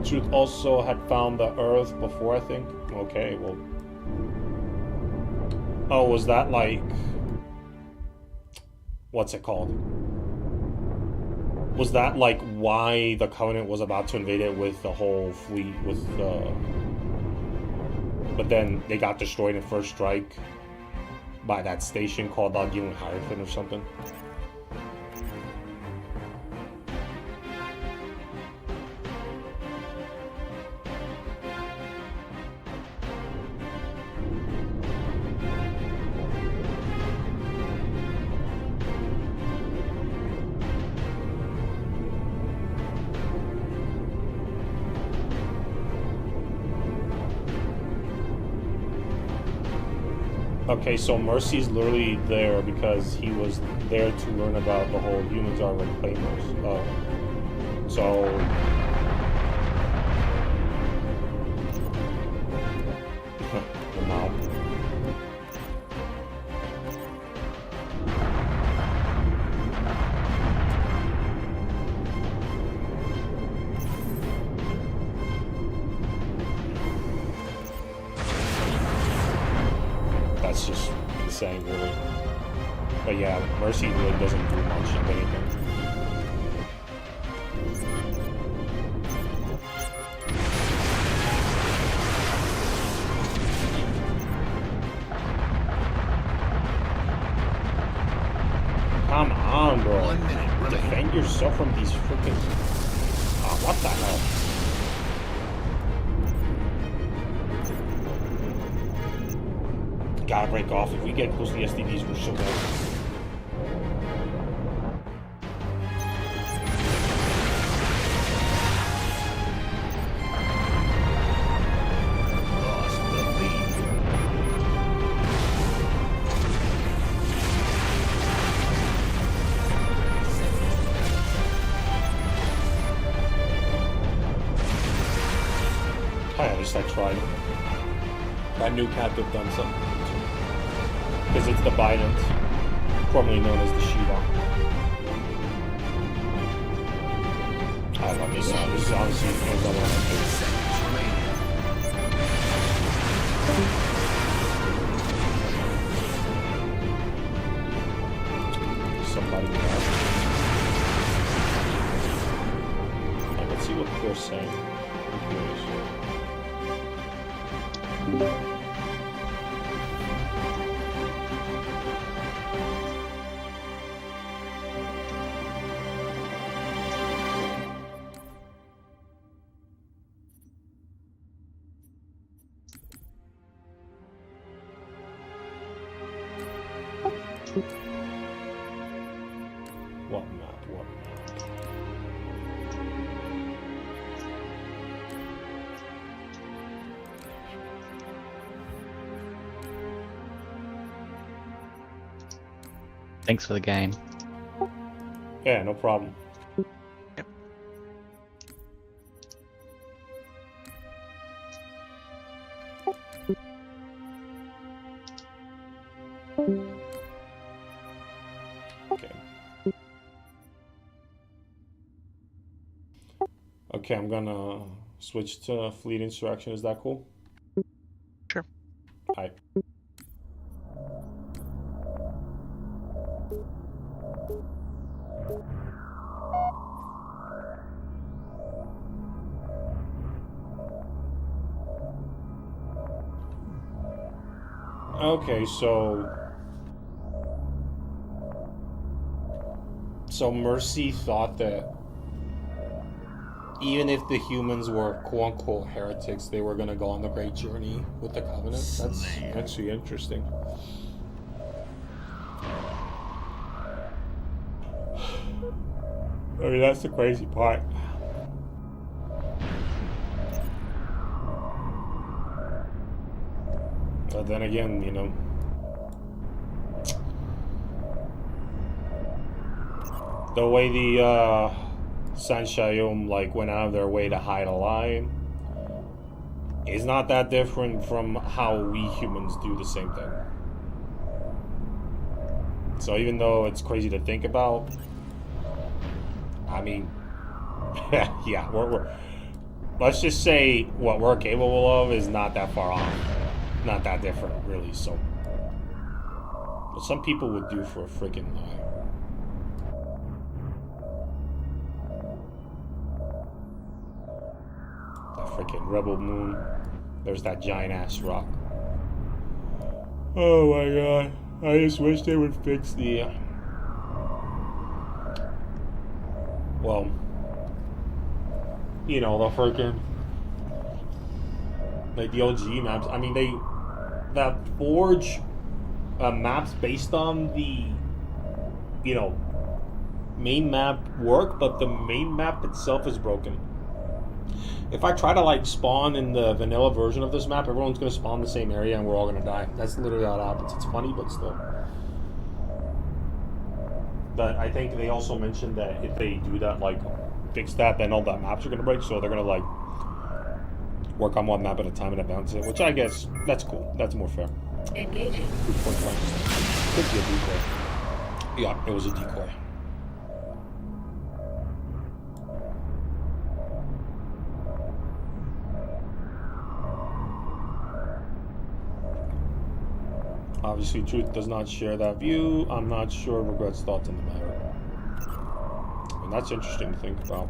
[SPEAKER 1] Truth also had found the Earth before, I think. Okay, well... Oh, was that like... What's it called? Was that like why the Covenant was about to invade it with the whole fleet, with but then they got destroyed in first strike by that station called Gillen Hierophant or something. Okay, so Mercy's literally there because he was there to learn about the whole humans are reclaimers. So the mouth. That's just insane, really. But yeah, Mercy really doesn't do much of anything. Come on, bro.
[SPEAKER 2] 1 minute remaining.
[SPEAKER 1] Defend yourself from these freaking... Ah, what the hell? Gotta break off. If we get close to the STDs, we're so dead.
[SPEAKER 2] Lost the lead.
[SPEAKER 1] At least I tried.
[SPEAKER 3] That new captive done something.
[SPEAKER 1] Because it's the Bident, formerly known as the Shiva. I love this song. This is honestly the things I want to do.
[SPEAKER 2] Seconds remaining.
[SPEAKER 1] Somebody else. Let's see what they're saying. I'm curious. What map? What map?
[SPEAKER 7] Thanks for the game.
[SPEAKER 1] Yeah, no problem. Okay. Okay, I'm gonna switch to fleet insurrection. Is that cool?
[SPEAKER 5] Sure.
[SPEAKER 1] Hi. Okay, so Mercy thought that even if the humans were quote-unquote heretics, they were gonna go on the great journey with the Covenant. That's actually interesting. I mean, that's the crazy part. But then again, you know, the way the Sanshayum like went out of their way to hide a lie is not that different from how we humans do the same thing. So even though it's crazy to think about, I mean, yeah, we're let's just say what we're capable of is not that far off. Not that different, really. So, what some people would do for a freaking lie. That freaking rebel moon. There's that giant ass rock. Oh my god. I just wish they would fix the... well, you know, the freaking... like the OG maps. I mean, that Forge maps based on the, you know, main map work, but the main map itself is broken. If I try to like spawn in the vanilla version of this map, everyone's gonna spawn in the same area and we're all gonna die. That's literally how it happens. It's funny, but still. But I think they also mentioned that if they do that, like fix that, then all the maps are gonna break. So they're gonna like work on one map at a time and advance it, which I guess that's cool. That's more fair.
[SPEAKER 8] Engaging.
[SPEAKER 1] Good point, Frank. Could be a decoy. Yeah, it was a decoy. Obviously, Truth does not share that view. I'm not sure Regret's thoughts on the matter. And that's interesting to think about.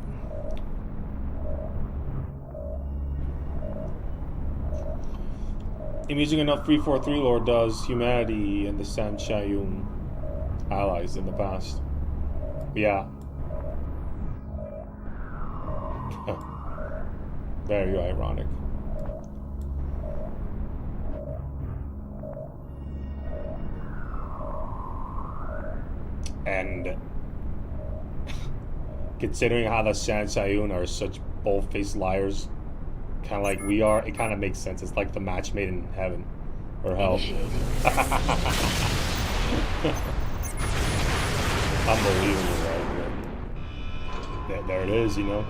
[SPEAKER 1] I'm using enough 343 lore does humanity and the San Shayun allies in the past. Yeah. Very ironic. And considering how the San Shayun are such bold-faced liars, kind of like we are, it kind of makes sense. It's like the match made in heaven or hell. Unbelievable, right? There it is, you know.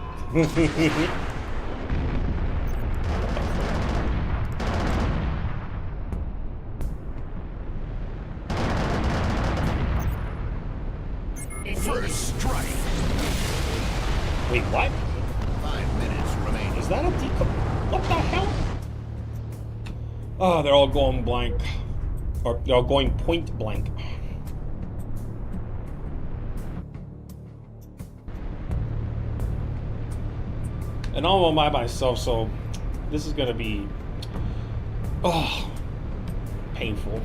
[SPEAKER 2] First strike.
[SPEAKER 1] Wait, what?
[SPEAKER 2] 5 minutes remaining.
[SPEAKER 1] Is that a decoy? What the hell? Oh, they're all going blank. Or they're all going point blank. And I'm all by myself, so this is gonna be painful.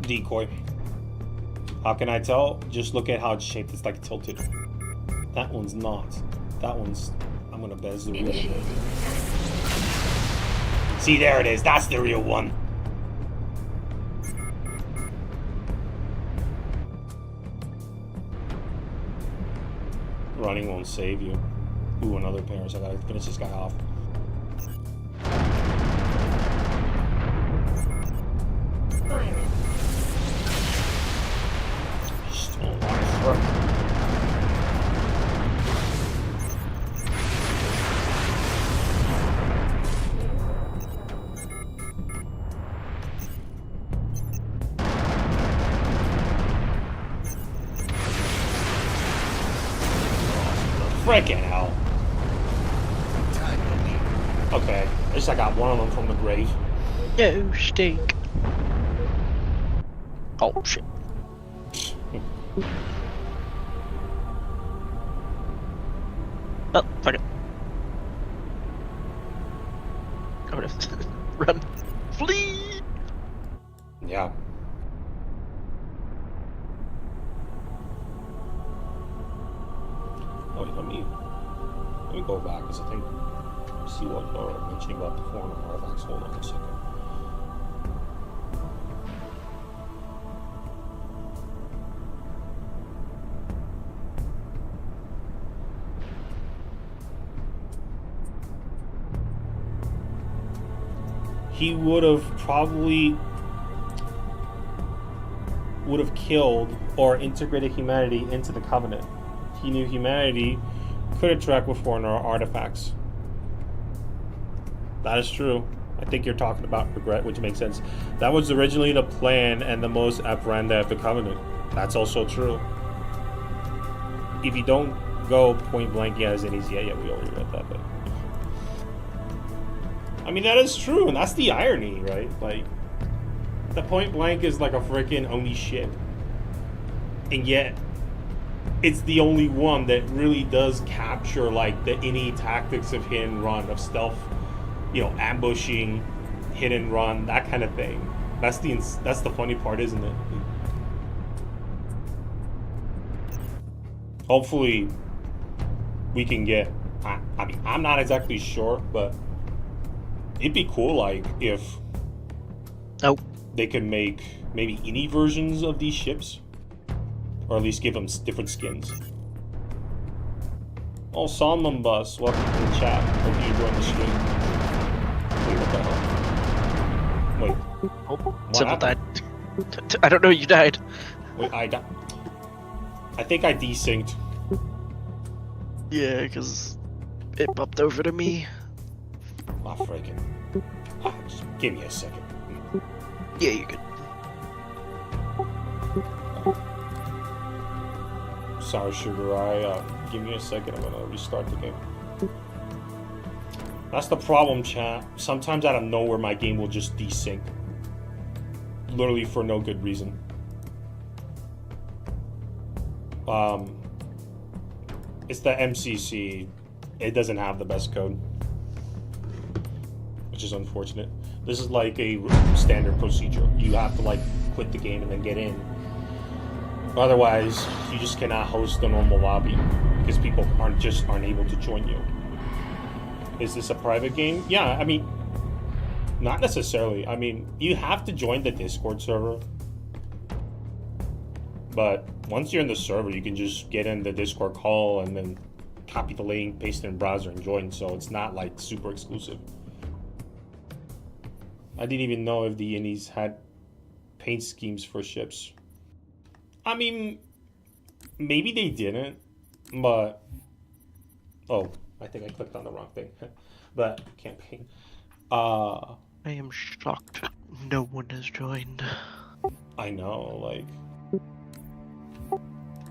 [SPEAKER 1] Decoy. How can I tell? Just look at how it's shaped. It's like tilted. That one's not. That one's... I'm gonna bet it's the real one. See, there it is. That's the real one. Running won't save you. Ooh, another pair, so I gotta finish this guy off. Still alive. Frickin' hell. Okay, at least I got one of them from the grave.
[SPEAKER 5] Yo, steak. Oh, shit. Oh, fuck it. Oh, run. Flee!
[SPEAKER 1] Yeah. Oh, let me go back, because I think, see what you're mentioning about the foreign artifacts. Hold on a second. He would have probably killed or integrated humanity into the Covenant. He knew humanity could interact with foreign artifacts. That is true. I think you're talking about Regret, which makes sense. That was originally the plan and the modus operandi of the Covenant. That's also true. If you don't go point blank, yeah, as in easy, yeah, we already read that, but I mean, that is true, and that's the irony, right? Like, the point blank is like a freaking Oni ship, and yet it's the only one that really does capture like the any tactics of hit and run, of stealth, you know, ambushing, hit and run, that kind of thing. That's the funny part, isn't it? Hopefully we can get, I mean, I'm not exactly sure, but it'd be cool like if they could make maybe any versions of these ships, or at least give them different skins. Oh, Salmon Bus, welcome to the chat. Hope you enjoyed the stream. Wait, what the hell? Wait.
[SPEAKER 5] Oh,
[SPEAKER 1] What
[SPEAKER 5] Sybil died.
[SPEAKER 1] happened?
[SPEAKER 5] I don't know, you died.
[SPEAKER 1] Wait, I think I desynced.
[SPEAKER 5] Yeah, because it bumped over to me.
[SPEAKER 1] Ah, freaking. Just give me a second.
[SPEAKER 5] Yeah, you could.
[SPEAKER 1] Sorry, Sugar. Give me a second. I'm gonna restart the game. That's the problem, chat. Sometimes out of nowhere, my game will just desync. Literally for no good reason. It's the MCC. It doesn't have the best code, which is unfortunate. This is like a standard procedure. You have to like quit the game and then get in. Otherwise, you just cannot host a normal lobby because people aren't able to join you. Is this a private game? Yeah, I mean, not necessarily. I mean, you have to join the Discord server. But once you're in the server, you can just get in the Discord call and then copy the link, paste it in the browser, and join. So it's not like super exclusive. I didn't even know if the Indies had paint schemes for ships. I mean, maybe they didn't, but... Oh, I think I clicked on the wrong thing. But, campaign.
[SPEAKER 5] I am shocked no one has joined.
[SPEAKER 1] I know, like...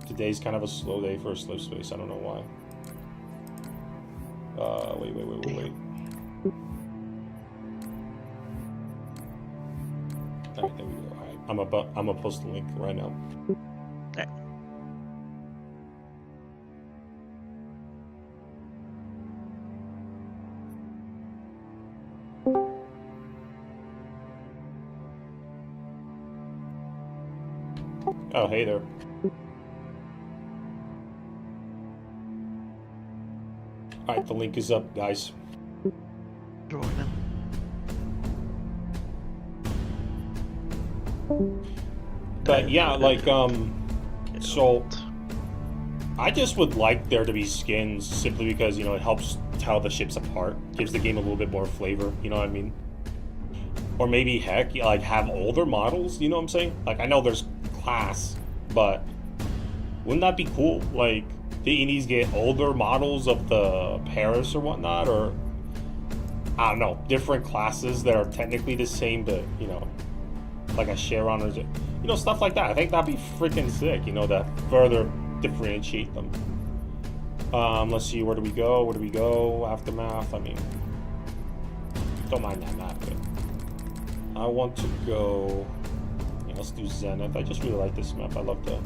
[SPEAKER 1] Today's kind of a slow day for Slipspace, I don't know why. Wait. Alright, there we go. Alright, I'm gonna post the link right now.
[SPEAKER 5] Alright.
[SPEAKER 1] Oh, hey there. Alright, the link is up, guys.
[SPEAKER 5] Join them.
[SPEAKER 1] But yeah, like, so I just would like there to be skins simply because, you know, it helps tell the ships apart, gives the game a little bit more flavor, you know what I mean? Or maybe, heck, like, have older models, you know what I'm saying? Like, I know there's class, but wouldn't that be cool? Like, the Indies get older models of the Paris or whatnot, or, I don't know, different classes that are technically the same, but, you know, like a Charon or, you know, stuff like that. I think that'd be freaking sick, you know, to further differentiate them. Let's see, where do we go? Aftermath, I mean, don't mind that map, but I want to go, yeah, let's do Zenith. I just really like this map. I love the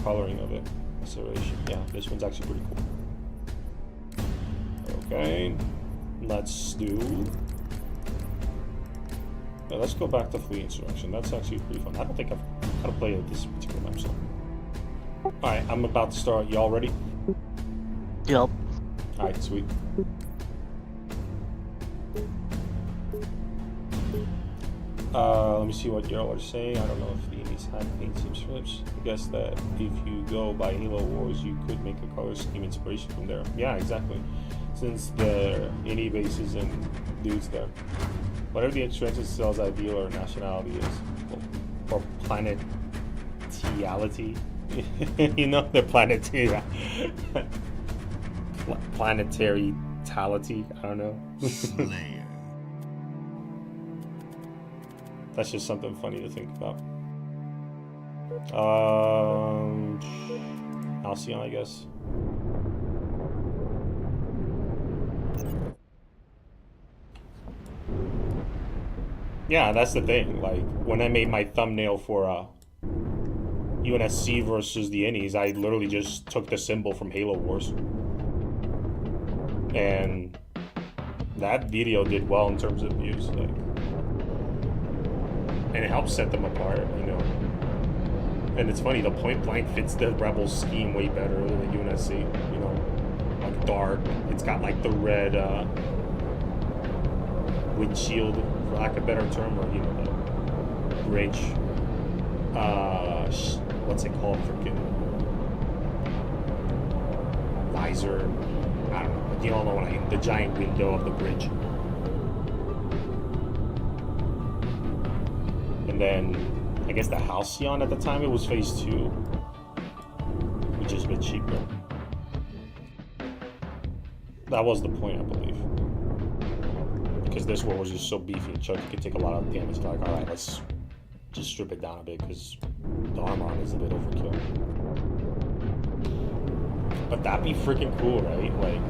[SPEAKER 1] coloring of it. Acceleration, yeah, this one's actually pretty cool. Okay, let's do... Yeah, let's go back to Fleet Insurrection. That's actually pretty fun. I don't think I've had to play this particular map, so... Alright, I'm about to start. Y'all ready?
[SPEAKER 5] Yep.
[SPEAKER 1] Alright, sweet. Let me see what y'all are saying. I don't know if the Indies had paint scheme strips. I guess that if you go by Halo Wars, you could make a color scheme inspiration from there. Yeah, exactly. Since the Indie bases and dudes there. Whatever the extension cell's ideal or nationality is, or planetariality, you know, the planetary tality. I don't know.
[SPEAKER 2] Slayer.
[SPEAKER 1] That's just something funny to think about. Halcyon, I guess. Yeah, that's the thing. Like, when I made my thumbnail for UNSC versus the Innies, I literally just took the symbol from Halo Wars. And that video did well in terms of views, like, and it helps set them apart, you know. And it's funny, the point blank fits the Rebels scheme way better than UNSC, you know. Like dark, it's got like the red windshield, for lack of a better term, or you know, the bridge. What's it called? Freaking visor. I don't know. You all know what I mean. The giant window of the bridge. And then, I guess the Halcyon at the time, it was phase 2. Which is a bit cheaper. That was the point, I believe. Because this one was just so beefy and chunky, you could take a lot of damage. Like, alright, let's just strip it down a bit, because the armor on is a bit overkill. But that'd be freaking cool, right? Like,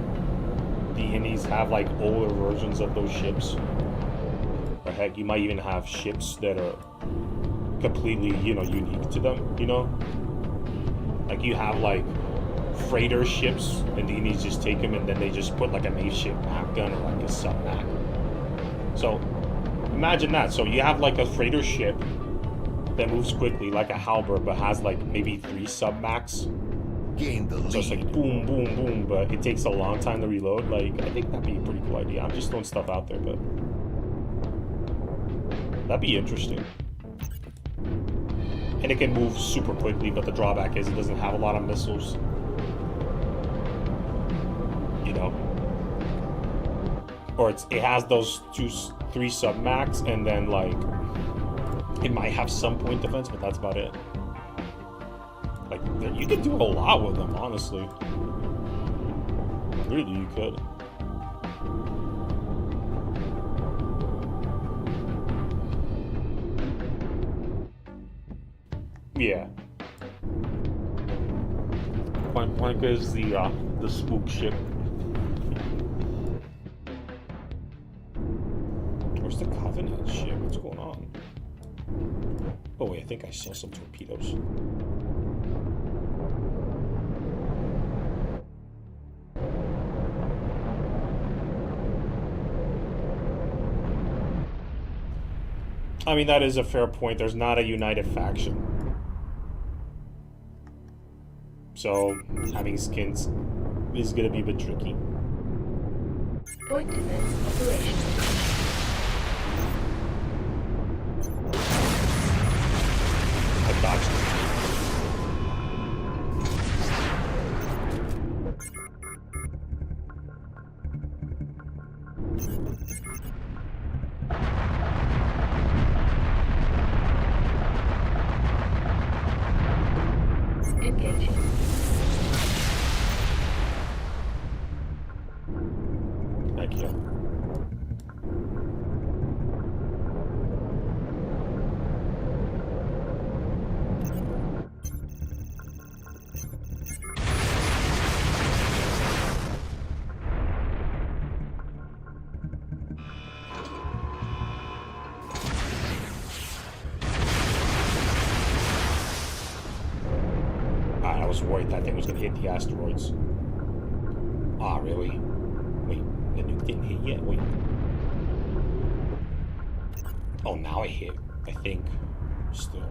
[SPEAKER 1] the Innies have like older versions of those ships. Or heck, you might even have ships that are completely, you know, unique to them, you know? Like you have like freighter ships and the Innies just take them and then they just put like a main ship map gun or like a sub-mac. So imagine that. So you have like a freighter ship that moves quickly like a halberd but has like maybe 3 sub-macs.
[SPEAKER 2] Gain the lead.
[SPEAKER 1] So it's like boom, boom, boom, but it takes a long time to reload. Like, I think that'd be a pretty cool idea. I'm just throwing stuff out there, but that'd be interesting. And it can move super quickly, but the drawback is it doesn't have a lot of missiles. You know? Or it has those 3 sub-max, and then like it might have some point defense, but that's about it. Like, you could do a lot with them, honestly. Really, you could. Yeah. Point blank is the spook ship. Where's the Covenant ship? What's going on? Oh wait, I think I saw some torpedoes. I mean, that is a fair point. There's not a united faction. So, having skins is going to be a bit tricky.
[SPEAKER 8] Point defense operational.
[SPEAKER 1] I dodged it.
[SPEAKER 8] Engaging.
[SPEAKER 1] Thank you. I was worried that thing was going to hit the asteroids. Ah, really? Wait, the nuke didn't hit yet? Wait. Oh, now it hit, I think. Still.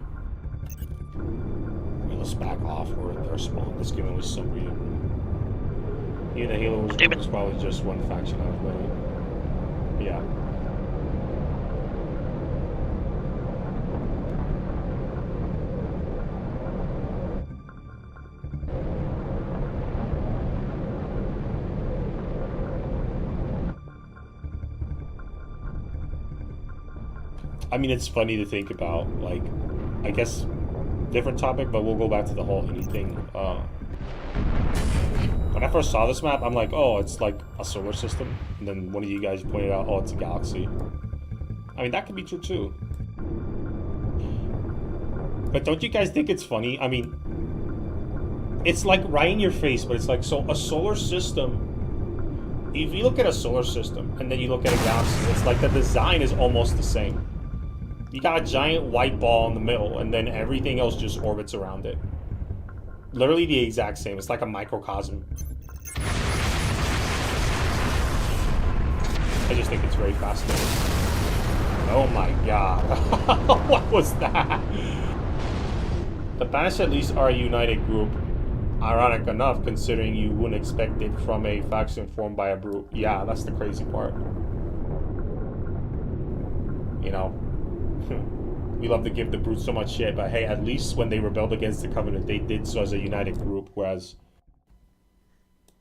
[SPEAKER 1] Wait, let's back off. We're at their spawn. Let's give them some real. Yeah, the Halo was probably just one faction out of the way. Yeah. I mean, it's funny to think about, like, I guess, different topic, but we'll go back to the whole anything. When I first saw this map, I'm like, oh, it's like a solar system. And then one of you guys pointed out, oh, it's a galaxy. I mean, that could be true too. But don't you guys think it's funny? I mean, it's like right in your face, but it's like, so a solar system, if you look at a solar system and then you look at a galaxy, it's like the design is almost the same. You got a giant white ball in the middle, and then everything else just orbits around it. Literally the exact same. It's like a microcosm. I just think it's very fascinating. Oh my god. What was that? The Banished at least are a united group. Ironic enough, considering you wouldn't expect it from a faction formed by a brute. Yeah, that's the crazy part. You know, we love to give the brutes so much shit, but hey, at least when they rebelled against the Covenant, they did so as a united group, whereas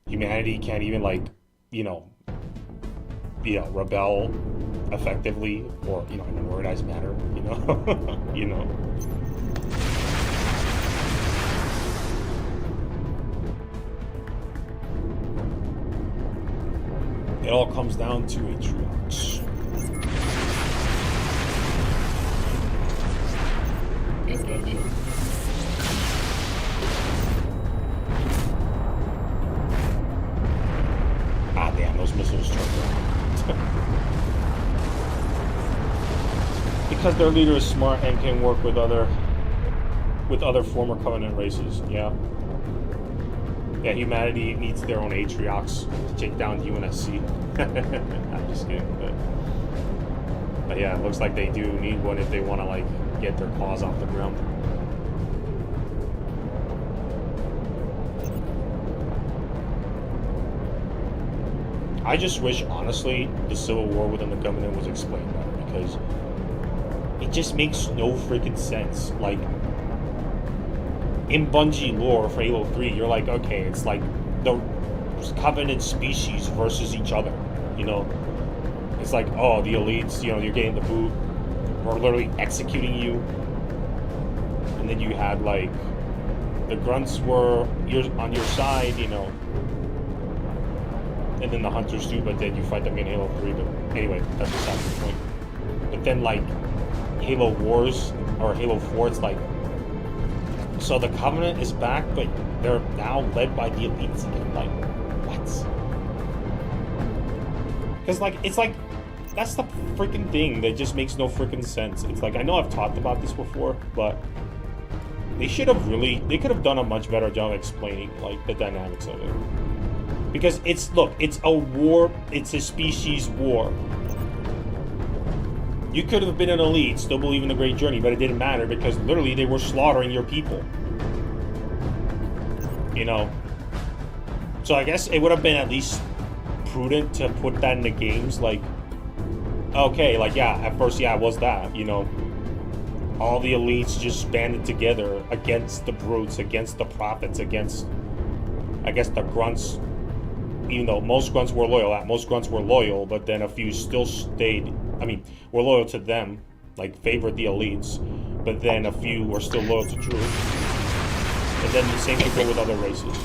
[SPEAKER 1] humanity can't even, like, rebel effectively, or, in an organized manner, you know. It all comes down to a triage.
[SPEAKER 8] Engaging.
[SPEAKER 1] Ah, damn, those missiles turned around. Because their leader is smart and can work with other former Covenant races. Yeah. Yeah, humanity needs their own Atriox to take down UNSC. I'm just kidding, but yeah, it looks like they do need one if they want to, like, get their cause off the ground. I just wish, honestly, the Civil War within the Covenant was explained better, because it just makes no freaking sense. Like, in Bungie lore for Halo 3, you're like, okay, it's like the Covenant species versus each other, It's like, oh, the elites, you're getting the boot. We're literally executing you. And then you had, like, the grunts were on your side, And then the hunters too, but then you fight them in Halo 3. But anyway, that's beside the point. But then, like, Halo Wars or Halo 4, it's like, so the Covenant is back, but they're now led by the elites again. Like, what? Because, like, it's like, that's the freaking thing that just makes no freaking sense. It's like, I know I've talked about this before, but they could have done a much better job explaining, like, the dynamics of it. Because it's a war, it's a species war. You could have been an elite, still believe in the Great Journey, but it didn't matter because literally they were slaughtering your people. So I guess it would have been at least prudent to put that in the games, like, okay, like, yeah, at first, yeah, it was that, all the elites just banded together against the brutes, against the prophets, against, I guess, the grunts. Even though most grunts were loyal, but then a few still were loyal to them, like, favored the elites, but then a few were still loyal to truth. And then the same could go with other races.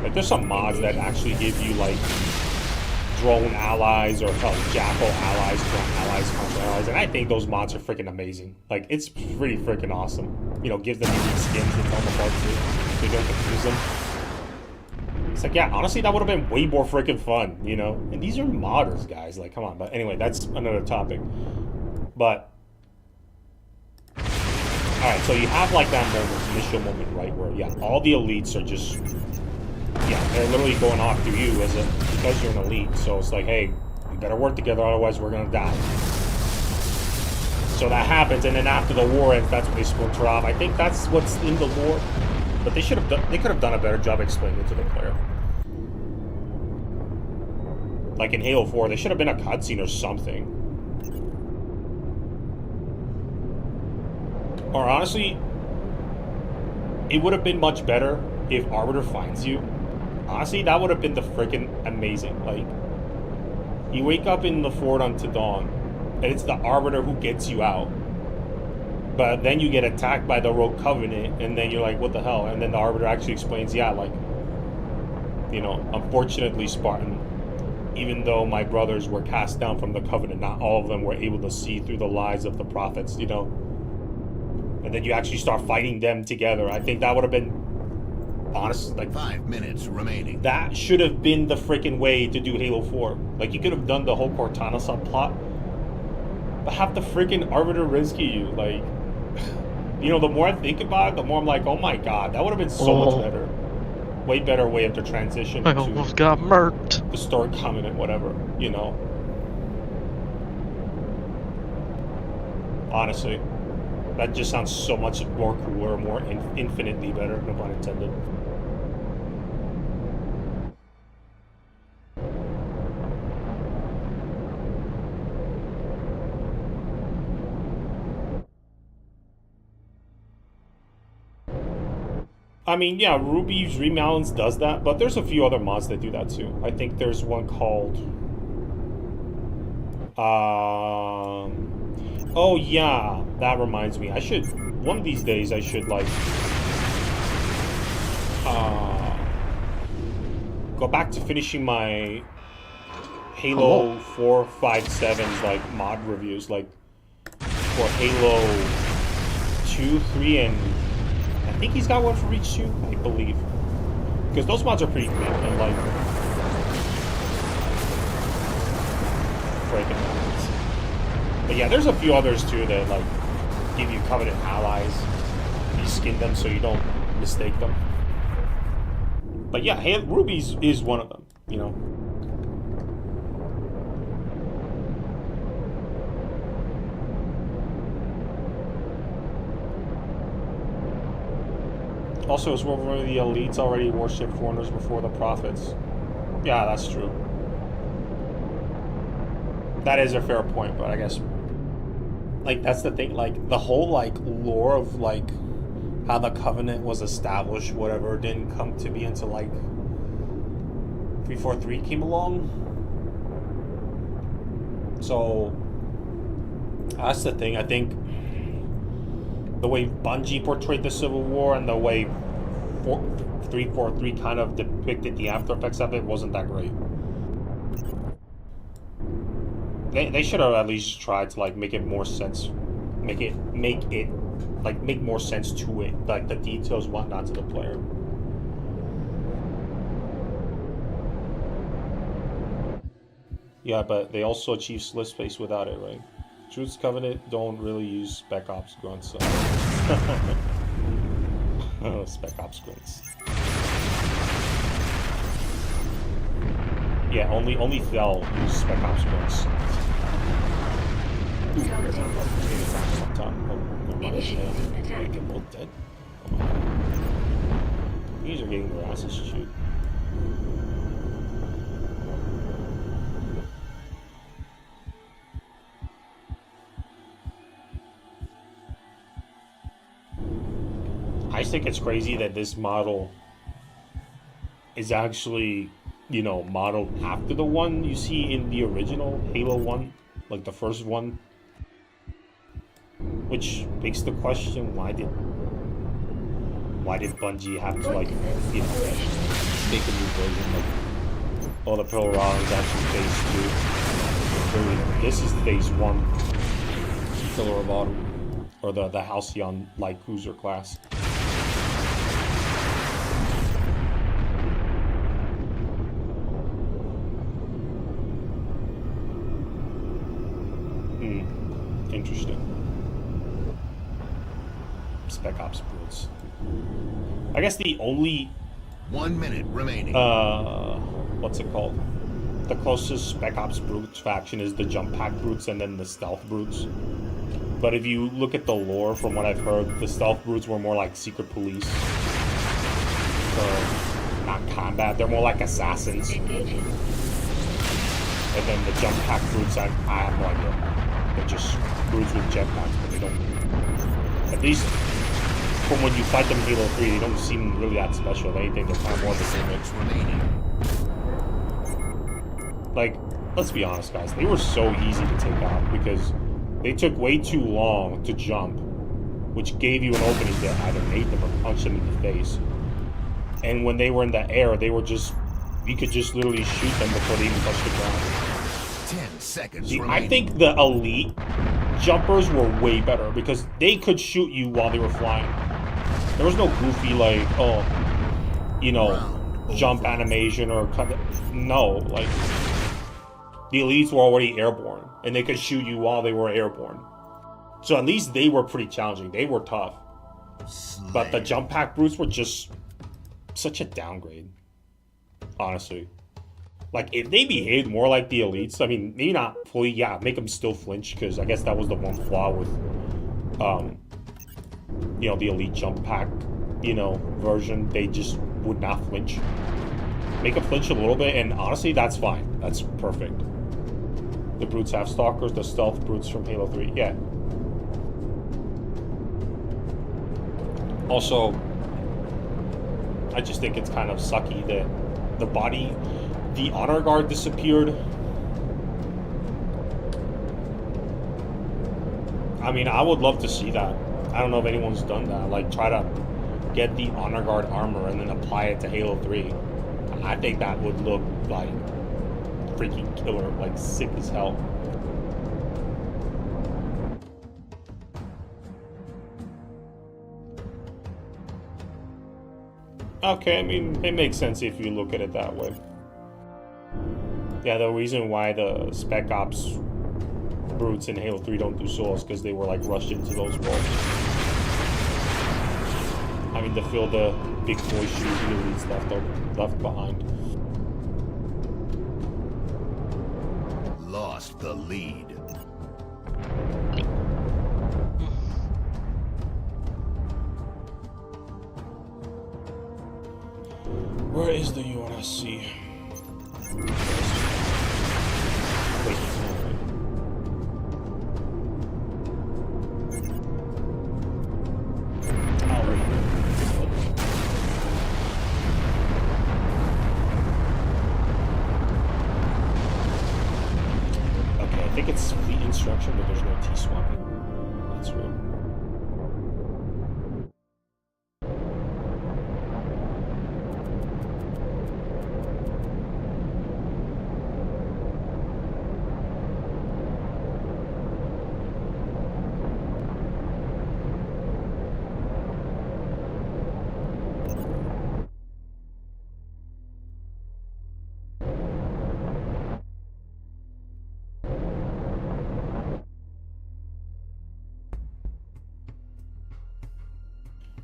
[SPEAKER 1] Like, there's some mods that actually give you, like, drone allies or jackal allies, drone allies, contra allies, and I think those mods are freaking amazing. Like, it's pretty freaking awesome. Gives them unique skins and tell them apart too. They don't confuse them. It's like, yeah, honestly, that would have been way more freaking fun, And these are modders, guys. Like, come on. But anyway, that's another topic. But, alright, so you have, like, that initial moment, right, where, yeah, all the elites are just, yeah, they're literally going after you because you're an elite. So it's like, hey, we better work together, otherwise we're gonna die. So that happens, and then after the war ends, that's when they splinter off. I think that's what's in the lore. But they could have done a better job explaining it to the player. Like in Halo 4, there should have been a cutscene or something. Or honestly, it would have been much better if Arbiter finds you. Honestly, that would have been the freaking amazing. Like, you wake up in the fort on Tadon, and it's the Arbiter who gets you out. But then you get attacked by the Rogue Covenant, and then you're like, what the hell? And then the Arbiter actually explains, yeah, like, unfortunately, Spartan, even though my brothers were cast down from the Covenant, not all of them were able to see through the lies of the prophets, And then you actually start fighting them together. I think that would have been, honestly, like,
[SPEAKER 2] 5 minutes remaining.
[SPEAKER 1] That should have been the freaking way to do Halo 4. Like, you could have done the whole Cortana subplot But have the freaking Arbiter rescue you, like... You know, the more I think about it, the more I'm like, oh my god, that would have been so much better. Way better way of the transition
[SPEAKER 5] I
[SPEAKER 1] to
[SPEAKER 5] almost got murked.
[SPEAKER 1] the story Covenant, whatever, you know? Honestly. That just sounds so much more cooler, more infinitely better, no pun intended. I mean, yeah, Ruby's Rebalance does that, but there's a few other mods that do that too. I think there's one called... Oh yeah, that reminds me. I should... One of these days I should, like... Go back to finishing my... Halo 4, 5, 7's, like, mod reviews, like... For Halo 2, 3, and... I think he's got one for Reach 2, I believe. Because those mods are pretty good and like... Breaking mods. But yeah, there's a few others too that like give you Covenant allies. You skin them so you don't mistake them. But yeah, Ruby's is one of them, you know. Also, it's one of the elites already worshipped foreigners before the prophets. Yeah, that's true. That is a fair point, but I guess... Like, that's the thing, like, the whole, like, lore of, like, how the Covenant was established, whatever, didn't come to be until, like, 343 came along. So, that's the thing, I think... The way Bungie portrayed the Civil War and the way 343 kind of depicted the after effects of it wasn't that great. They should have at least tried to like make it more sense, make more sense to it, like the details, whatnot, to the player. Yeah, but they also achieved Slipspace without it, right? Truth's Covenant don't really use Spec Ops grunts, so... Oh, Spec Ops grunts. Yeah, only Fel use Spec Ops grunts.
[SPEAKER 8] Initiating attack.
[SPEAKER 1] They're both dead. These are getting their asses chewed. I just think it's crazy that this model is actually, you know, modeled after the one you see in the original Halo 1, like the first one. Which makes the question, why did Bungie have to, like, you know, make a new version? Like, oh, the Pearl Raw is actually phase 2. This is phase 1. Killer of Autumn. Or the Halcyon light cruiser class. Interesting. Spec Ops brutes. I guess the only
[SPEAKER 2] 1 minute remaining.
[SPEAKER 1] What's it called? The closest Spec Ops brutes faction is the Jump Pack brutes and then the Stealth brutes. But if you look at the lore, from what I've heard, the Stealth brutes were more like secret police. So, not combat, they're more like assassins.
[SPEAKER 8] Engaging.
[SPEAKER 1] And then the Jump Pack brutes, I have no idea. They're just brutes with jetpacks, but they don't... At least, from when you fight them in Halo 3, they don't seem really that special. If anything, they're kind of more of the same.
[SPEAKER 2] Remaining.
[SPEAKER 1] Like, let's be honest, guys. They were so easy to take out because they took way too long to jump, which gave you an opening to either nade them or punch them in the face. And when they were in the air, they were just... You could just literally shoot them before they even touched the ground.
[SPEAKER 2] 10 seconds
[SPEAKER 1] See,
[SPEAKER 2] remaining.
[SPEAKER 1] I think the elite jumpers were way better because they could shoot you while they were flying. There was no goofy, like, oh, you know, jump animation or cut. No, like, The elites were already airborne, and they could shoot you while they were airborne. So at least they were pretty challenging. They were tough. But the jump pack brutes were just such a downgrade, honestly. Like, if they behaved more like the elites, I mean, maybe not fully, yeah, make them still flinch, because I guess that was the one flaw with, you know, the elite jump pack, you know, version. They just would not flinch. Make them flinch a little bit, and honestly, that's fine. That's perfect. The brutes have stalkers, the stealth brutes from Halo 3, yeah. Also, I just think it's kind of sucky that the honor guard disappeared. I mean, I would love to see that. I don't know if anyone's done that. Like, try to get the honor guard armor and then apply it to Halo 3. I think that would look like freaking killer, like sick as hell. Okay, I mean, it makes sense if you look at it that way. Yeah, the reason why the Spec Ops brutes in Halo 3 don't do so is because they were like rushed into those walls. I mean, to fill the big boy shoes the elites left behind.
[SPEAKER 2] Lost the lead.
[SPEAKER 1] Where is the UNSC? Wait, okay, I think it's fleet instruction, but there's no T-swapping. That's weird.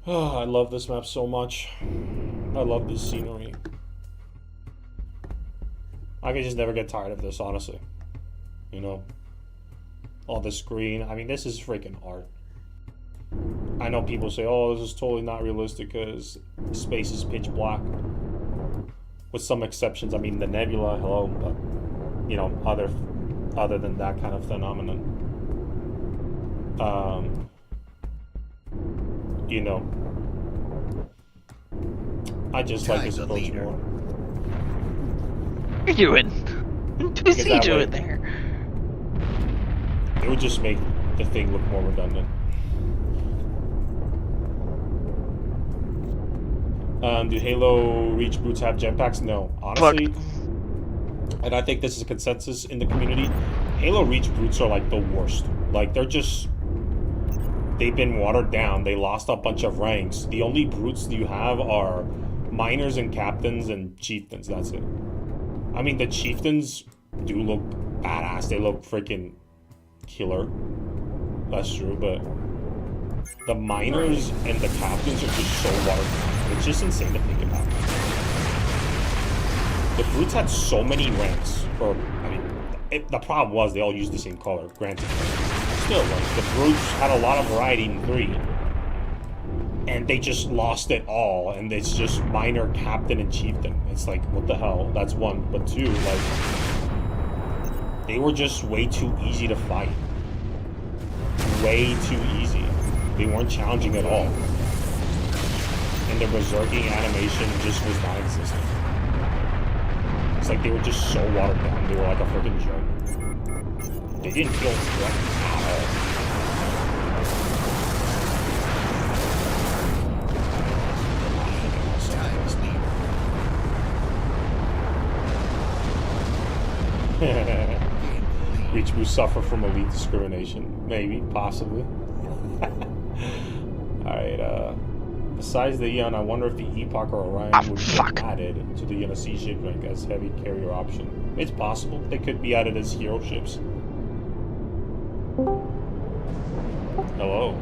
[SPEAKER 1] Oh, I love this map so much. I love this scenery. I can just never get tired of this, honestly. You know? All this green. I mean, this is freaking art. I know people say, oh, this is totally not realistic because space is pitch black. With some exceptions. I mean, the nebula, hello, but, you know, other than that kind of phenomenon. You know, I just like this approach more.
[SPEAKER 5] What are you doing? What is he doing there?
[SPEAKER 1] It would just make the thing look more redundant. Do Halo Reach brutes have jetpacks? No, honestly. And I think this is a consensus in the community. Halo Reach brutes are like the worst. Like, they're just... They've been watered down. They lost a bunch of ranks. The only brutes you have are miners and captains and chieftains. That's it. I mean, the chieftains do look badass. They look freaking killer. That's true, but the miners and the captains are just so watered down. It's just insane to think about. The brutes had so many ranks. Or, I mean, the problem was they all used the same color. Granted. Still, like, the brutes had a lot of variety in 3, and they just lost it all, and it's just minor, captain, and chieftain. It's like, what the hell? That's one. But 2, like, they were just way too easy to fight. Way too easy. They weren't challenging at all. And the berserking animation just was non-existent. It's like they were just so watered down. They were like a freaking joke. They didn't feel threatened at all. Reach boosts suffer from elite discrimination. Maybe, possibly. Alright, besides the Eon, I wonder if the Epoch or Orion would be added to the UNSC ship rank as heavy carrier option. It's possible. They could be added as hero ships. Hello.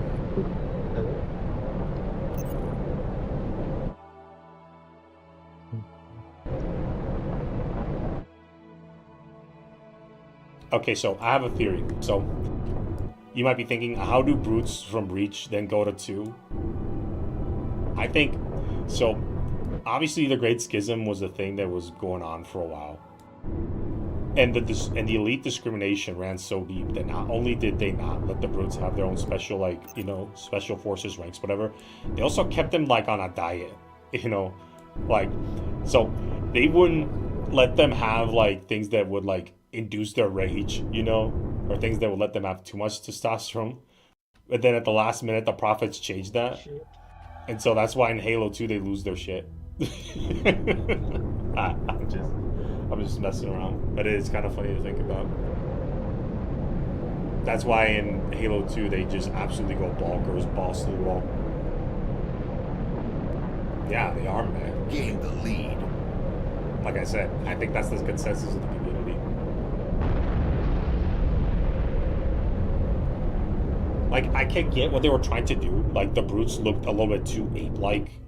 [SPEAKER 1] Okay, so I have a theory. So you might be thinking, how do brutes from Breach then go to 2? I think so. Obviously, the Great Schism was a thing that was going on for a while, and the elite discrimination ran so deep that not only did they not let the brutes have their own special, like, you know, special forces ranks, whatever, they also kept them like on a diet, you know, like, so they wouldn't let them have like things that would like induce their rage, you know, or things that would let them have too much testosterone. But then at the last minute, the prophets changed that. And so that's why in Halo 2 they lose their shit. I'm just messing around. But it is kind of funny to think about. That's why in Halo 2 they just absolutely go bonkers, balls to the wall. Yeah, they are, man.
[SPEAKER 2] Gain the lead.
[SPEAKER 1] Like I said, I think that's the consensus of the community. Like, I can't get what they were trying to do. Like, the brutes looked a little bit too ape-like.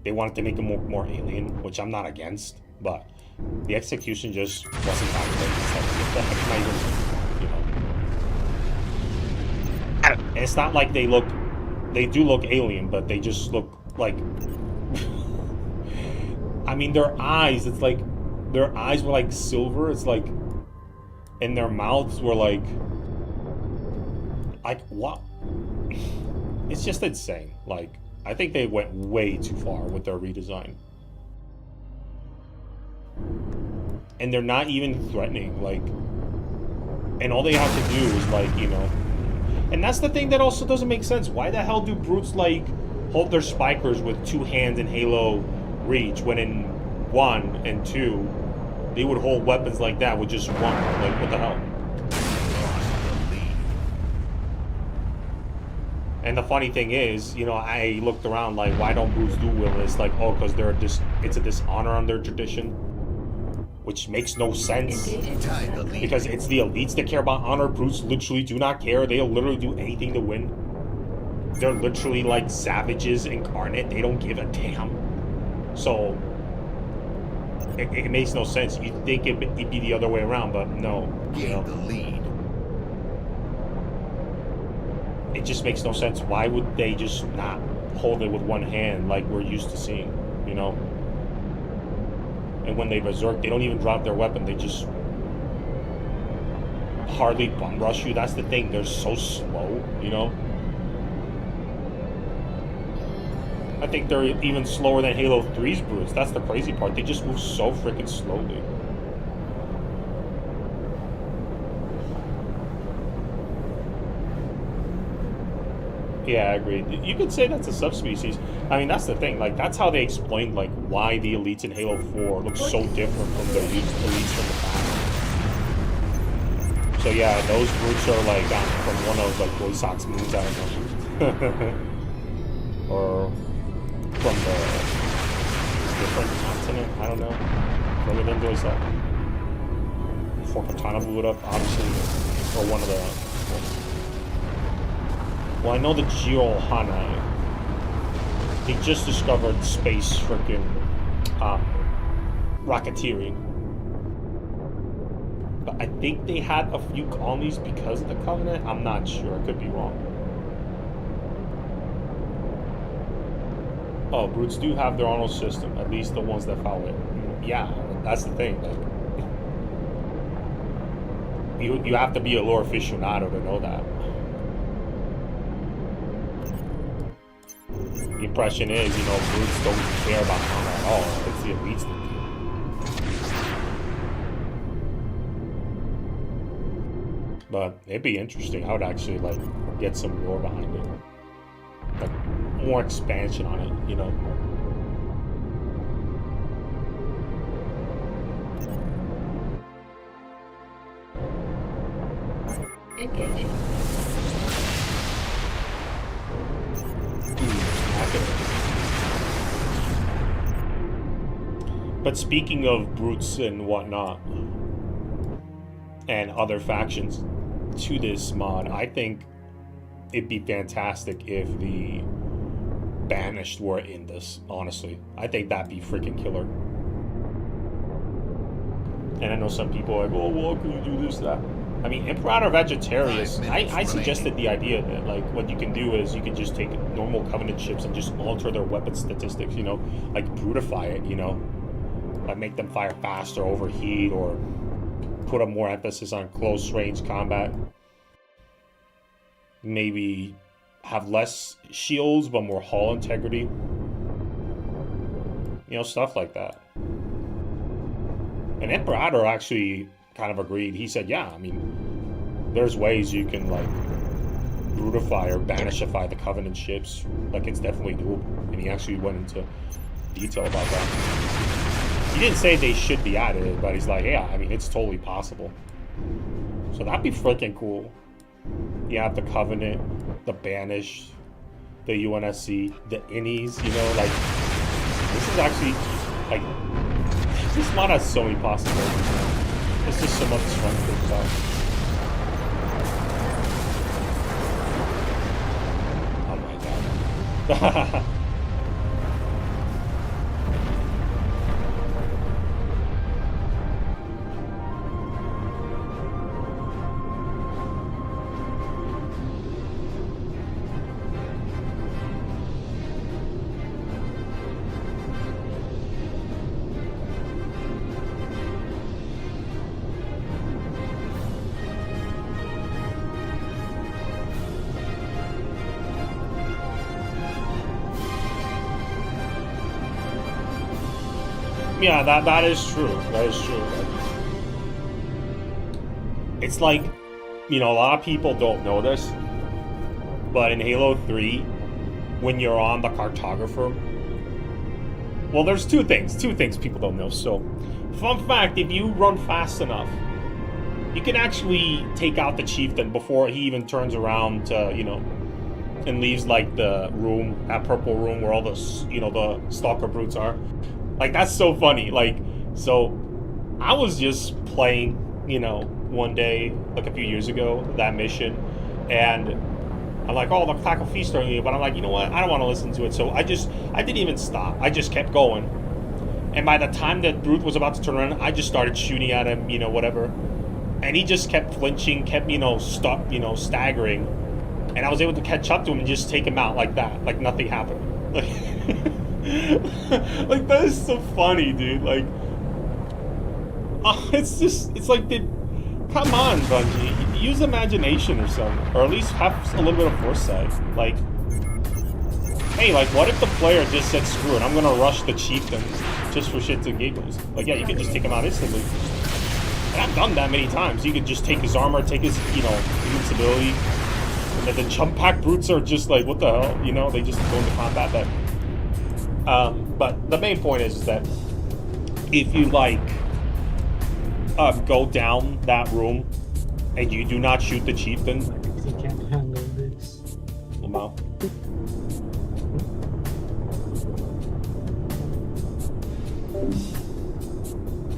[SPEAKER 1] They wanted to make them more alien, which I'm not against, but the execution just wasn't that great. It's like, what the heck am I even, you know? It's not like they do look alien, but they just look like, I mean, their eyes, it's like, their eyes were like silver, it's like, and their mouths were like what? It's just insane. Like, I think they went way too far with their redesign. And they're not even threatening, like, and all they have to do is, like, you know, and that's the thing that also doesn't make sense. Why the hell do brutes, like, hold their spikers with 2 hands in Halo Reach, when in 1 and 2, they would hold weapons like that with just 1? Like, what the hell? And the funny thing is, you know, I looked around like, why don't brutes do will? It's like, oh, because it's a dishonor on their tradition, which makes no sense. Because it's the elites that care about honor. Brutes literally do not care. They'll literally do anything to win. They're literally like savages incarnate. They don't give a damn. So it makes no sense. You'd think it'd be the other way around, but no. You know?
[SPEAKER 2] The lead.
[SPEAKER 1] It just makes no sense. Why would they just not hold it with 1 hand like we're used to seeing, you know? And when they berserk, they don't even drop their weapon. They just hardly bum rush you. That's the thing. They're so slow, you know? I think they're even slower than Halo 3's brutes. That's the crazy part. They just move so freaking slowly. Yeah, I agree. You could say that's a subspecies. I mean, that's the thing. Like, that's how they explained, like, why the elites in Halo 4 look so different from the elites from the past. So yeah, those brutes are like from one of like Boy Sox moons, I don't know, or from the different continent. I don't know. From within Boy Sox. Before Katana blew it up, obviously, or one of the. Well, I know the Geohana. They just discovered space freaking racketeering. But I think they had a few colonies because of the Covenant. I'm not sure. I could be wrong. Oh, brutes do have their own system. At least the ones that follow it. Yeah, that's the thing. Like, you have to be a lore aficionado to know that. The impression is, you know, brutes don't care about honor at all. It's the elites that do. But it'd be interesting. I would actually like get some lore behind it, like more expansion on it, you know.
[SPEAKER 8] Engaging.
[SPEAKER 1] But speaking of brutes and whatnot, and other factions to this mod. I think it'd be fantastic if the Banished were in this, honestly. I think that'd be freaking killer. And I know some people are like, oh, well, can you do this, that? I mean, Imperator Vegetarius, I suggested the idea that, like, what you can do is you can just take normal Covenant ships and just alter their weapon statistics, you know? Like, brutify it, you know? Like, make them fire faster, overheat, or put a more emphasis on close-range combat. Maybe have less shields, but more hull integrity. You know, stuff like that. And Imperator actually kind of agreed. He said, yeah, I mean, there's ways you can, like, brutify or banishify the Covenant ships. Like, it's definitely doable. And he actually went into detail about that. He didn't say they should be added, but he's like, yeah, I mean, it's totally possible. So that'd be freaking cool. You have the Covenant, the Banished, the UNSC, the Innies, you know, like, this is actually, like, this mod has so many possibilities. There's just so much strength and stuff. Oh my god. Yeah, that is true. That is true. It's like, you know, a lot of people don't know this, but in Halo 3, when you're on the cartographer, well, there's two things people don't know. So, fun fact, if you run fast enough, you can actually take out the chieftain before he even turns around to, you know, and leaves, like, the room, that purple room where all the, you know, the stalker brutes are. Like, that's so funny. Like, so I was just playing, you know, one day, like a few years ago, that mission, and I'm like, oh, the Clack of Feast are here, but I'm like, you know what? I don't want to listen to it. So I didn't even stop. I just kept going. And by the time that Brute was about to turn around, I just started shooting at him, you know, whatever. And he just kept flinching, kept, you know, staggering. And I was able to catch up to him and just take him out like that. Like nothing happened. Like, like, that is so funny, dude. Like, it's like, come on, Bungie. Use imagination or something. Or at least have a little bit of foresight. Like, hey, like, what if the player just said, screw it, I'm gonna rush the chieftain just for shits and giggles? Like, yeah, you could just take him out instantly. And I've done that many times. You could just take his armor, take his, you know, invincibility. And then the jump pack brutes are just like, what the hell? You know, they just go into combat. But the main point is that if you, like, go down that room and you do not shoot the chieftain,
[SPEAKER 9] He can't handle this.
[SPEAKER 1] Lamau.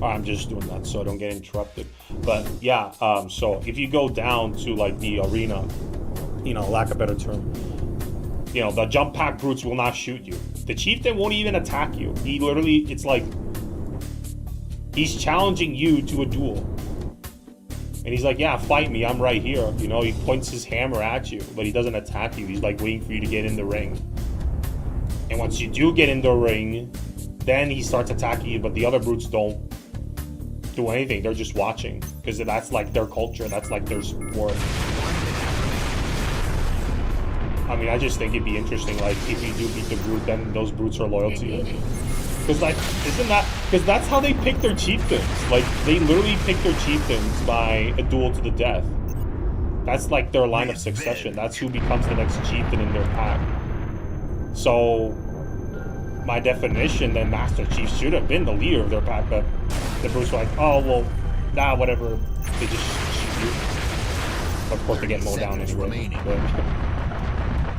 [SPEAKER 1] I'm just doing that so I don't get interrupted. But yeah, so if you go down to, like, the arena, you know, lack of a better term, you know, the jump pack brutes will not shoot you. The chieftain won't even attack you. He literally, it's like, he's challenging you to a duel. And he's like, yeah, fight me, I'm right here. You know, he points his hammer at you, but he doesn't attack you. He's like waiting for you to get in the ring. And once you do get in the ring, then he starts attacking you, but the other brutes don't do anything. They're just watching, because that's like their culture. That's like their sport. I mean, I just think it'd be interesting, like, if you do beat the brute, then those brutes are loyal to you. Because, like, isn't that... Because that's how they pick their chieftains. Like, they literally pick their chieftains by a duel to the death. That's, like, their line of succession. That's who becomes the next chieftain in their pack. So, by definition, then Master Chief should have been the leader of their pack, but the brutes were like, oh, well, nah, whatever. They just shoot you. But of course, they get mowed down anyway. But,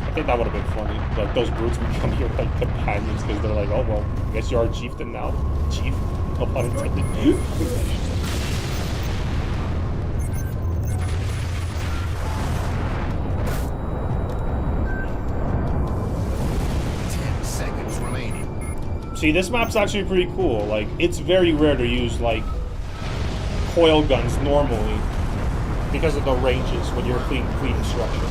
[SPEAKER 1] I think that would have been funny. Like, those brutes become your, like, companions, because they're like, oh, well, I guess you're our chieftain now. Chief? No pun intended. See, this map's actually pretty cool. Like, it's very rare to use, like, coil guns normally because of the ranges when you're clean destruction.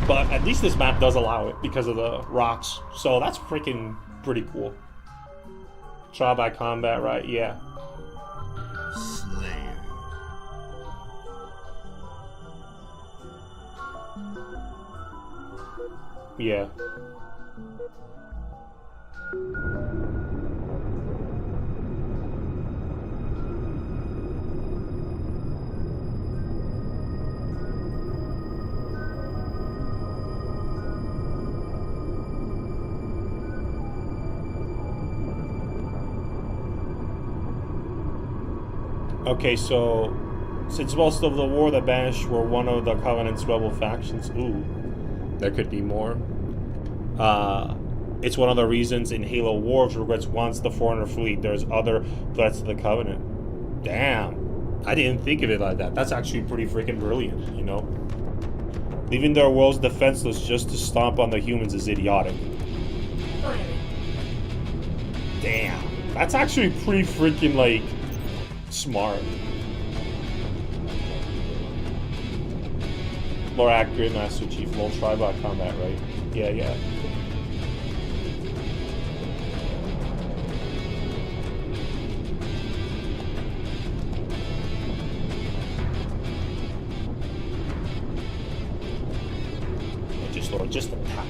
[SPEAKER 1] But at least this map does allow it because of the rocks. So that's freaking pretty cool. Trial by combat, right? Yeah.
[SPEAKER 2] Slayer.
[SPEAKER 1] Yeah. Okay, so since most of the war, the Banished were one of the Covenant's rebel factions. Ooh, there could be more. It's one of the reasons in Halo Wars regrets once the Foreigner fleet. There's other threats to the Covenant. Damn, I didn't think of it like that. That's actually pretty freaking brilliant, you know? Leaving their worlds defenseless just to stomp on the humans is idiotic. Damn, that's actually pretty freaking, like, smart. More accurate, Master Chief. More tribal combat, right? Yeah, yeah. Just a tap.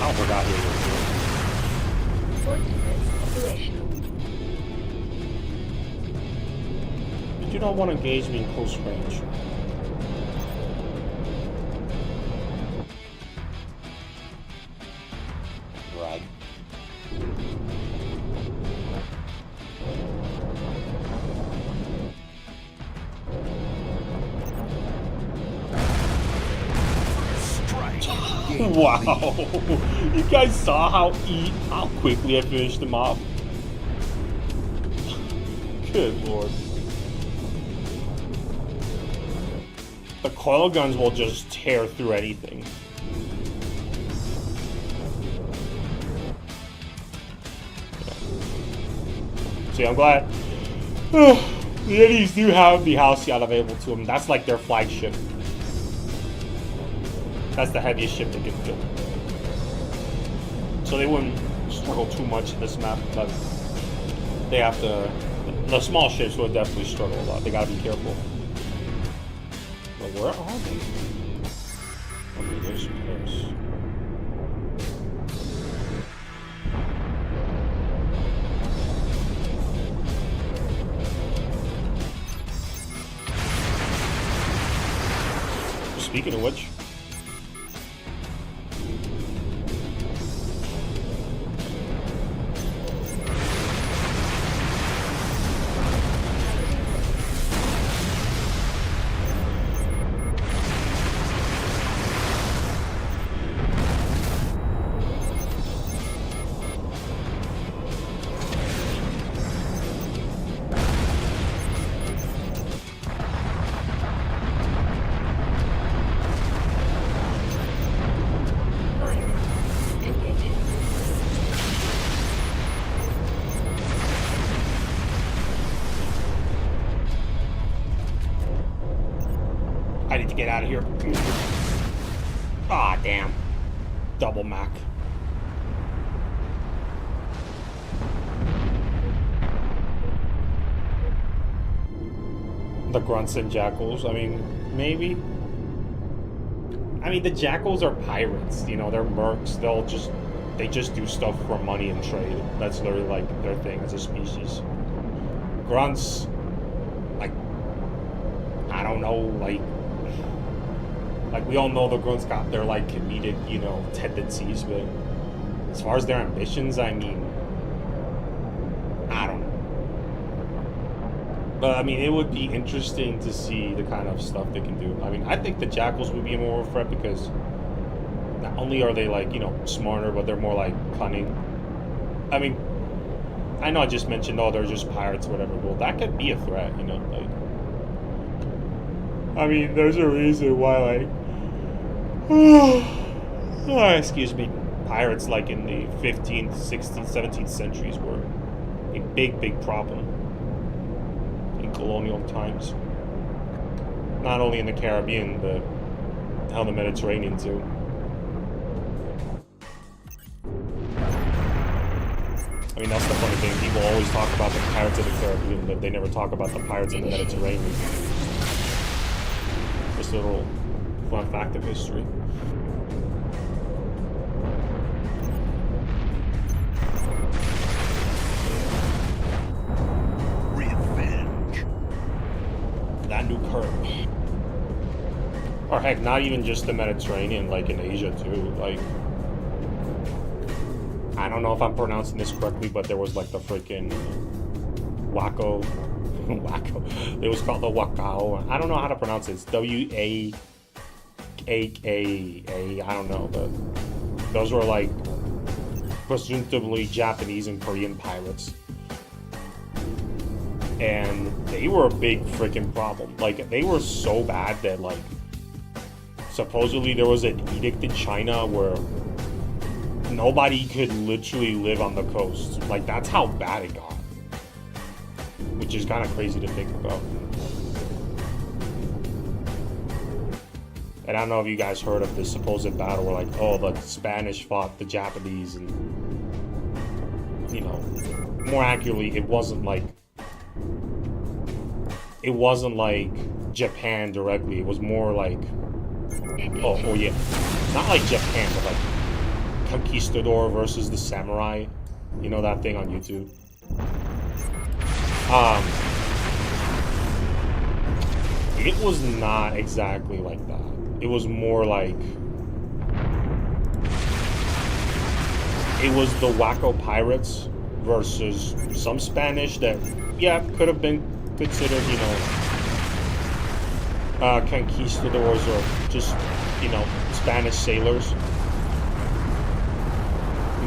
[SPEAKER 1] I forgot he was
[SPEAKER 8] operational.
[SPEAKER 1] You do not want to engage me in close range. Right. Wow, you guys saw how quickly I finished him off. Good lord. The coil guns will just tear through anything. See, I'm glad. The Eddies do have the house yacht available to them. That's like their flagship. That's the heaviest ship they can fit. So they wouldn't struggle too much in this map, but they have to. The small ships would definitely struggle a lot. They gotta be careful. But where are they? Okay, there's Paris. Speaking of which. I need to get out of here. Ah, damn. Double Mac. The grunts and jackals, I mean, maybe. I mean, the jackals are pirates, you know, they're mercs. They just do stuff for money and trade. That's literally like their thing as a species. Grunts, like, I don't know, like we all know the grunts got their like comedic, you know, tendencies, but as far as their ambitions, I mean, I don't know. But I mean, it would be interesting to see the kind of stuff they can do. I mean, I think the jackals would be more of a threat because not only are they like, you know, smarter, but they're more like cunning. I mean,
[SPEAKER 3] I know I just mentioned, oh, they're just pirates or whatever. Well, that could be a threat, you know, like... I mean, there's a reason why, like... excuse me. Pirates, like, in the 15th, 16th, 17th centuries were a big, big problem in colonial times. Not only in the Caribbean, but on the Mediterranean, too. I mean, that's the funny thing. People always talk about the pirates of the Caribbean, but they never talk about the pirates in the Mediterranean. Just a little fun fact of history.
[SPEAKER 2] Revenge.
[SPEAKER 3] That new curve. Or heck, not even just the Mediterranean, like in Asia too. Like, I don't know if I'm pronouncing this correctly, but there was like the freaking Wacko. It was called the Wakao. I don't know how to pronounce it. It's W-A-K-A-A. I don't know. But those were like presumptively Japanese and Korean pirates. And they were a big freaking problem. Like, they were so bad that, like, supposedly there was an edict in China where nobody could literally live on the coast. Like, that's how bad it got. Which is kind of crazy to think about. And I don't know if you guys heard of this supposed battle where, like, oh, the Spanish fought the Japanese, and, you know, more accurately, it wasn't like Japan directly. It was more like, oh yeah, not like Japan, but like Conquistador versus the Samurai. You know that thing on YouTube? It was not exactly like that. It was more like, it was the Wacko pirates versus some Spanish that, yeah, could have been considered, you know, conquistadors or just, you know, Spanish sailors.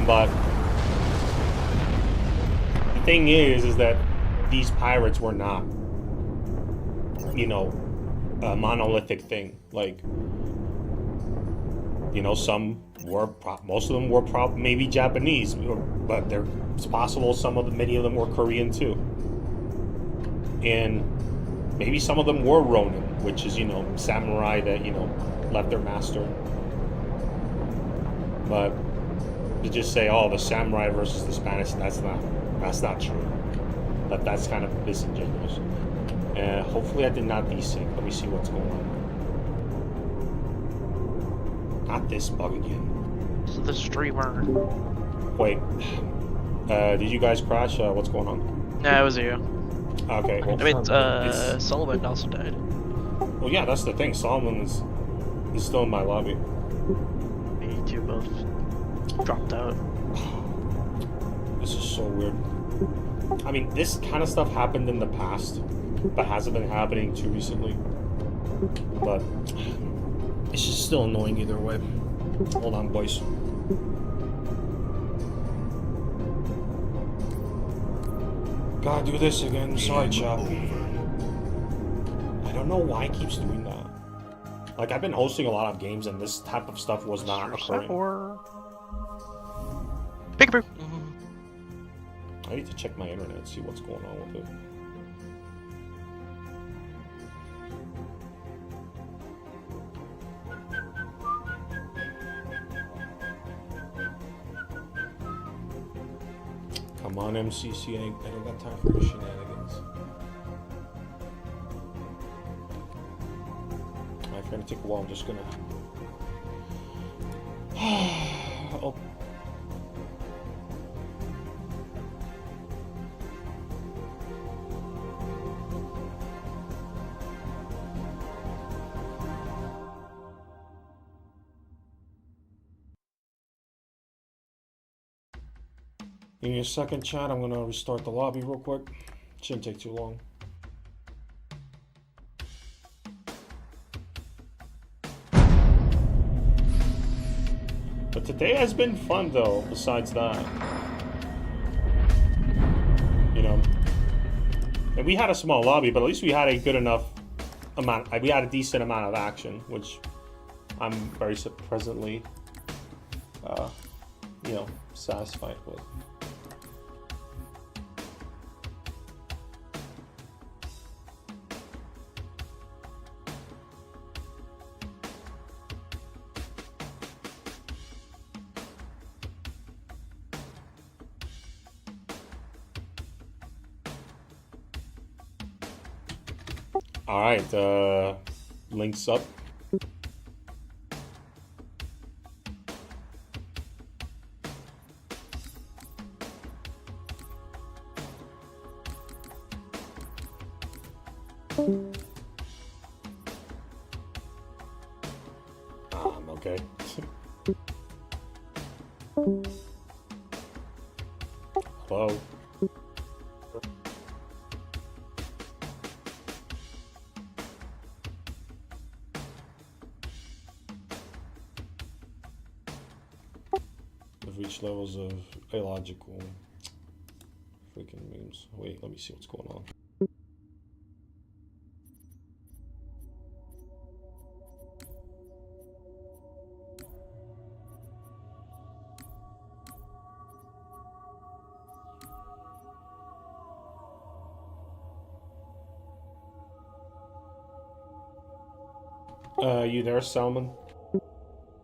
[SPEAKER 3] But the thing is that these pirates were not, you know, a monolithic thing. Like, you know, some were, most of them were maybe Japanese, but it's possible many of them were Korean too. And maybe some of them were Ronin, which is, you know, samurai that, you know, left their master. But to just say, oh, the samurai versus the Spanish, that's not true. That's kind of disingenuous. And hopefully I did not desync. Let me see what's going on. Not this bug again.
[SPEAKER 5] This is the streamer.
[SPEAKER 3] Wait. Did you guys crash? What's going on?
[SPEAKER 5] No, it was you.
[SPEAKER 3] Okay. Well,
[SPEAKER 5] I mean, Sullivan also died.
[SPEAKER 3] Well, yeah, that's the thing. Solomon is still in my lobby.
[SPEAKER 5] Me two both dropped out.
[SPEAKER 3] This is so weird. I mean, this kind of stuff happened in the past, but hasn't been happening too recently. But it's just still annoying either way. Hold on, boys. Gotta do this again. Sorry, chat. I don't know why it keeps doing that. Like, I've been hosting a lot of games and this type of stuff was not occurring.
[SPEAKER 5] Peekaboo.
[SPEAKER 3] I need to check my internet and see what's going on with it. Come on, MCC, I don't got time for your shenanigans. If you're gonna take a while, I'm just gonna... oh. Give me a second, chat. I'm gonna restart the lobby real quick. Shouldn't take too long. But today has been fun, though, besides that. And we had a small lobby, but at least we had a good enough amount. We had a decent amount of action, which I'm very presently, satisfied with. All right, links up. Okay. Hello. I've reached levels of illogical freaking memes. Wait, let me see what's going on. You there, Salmon?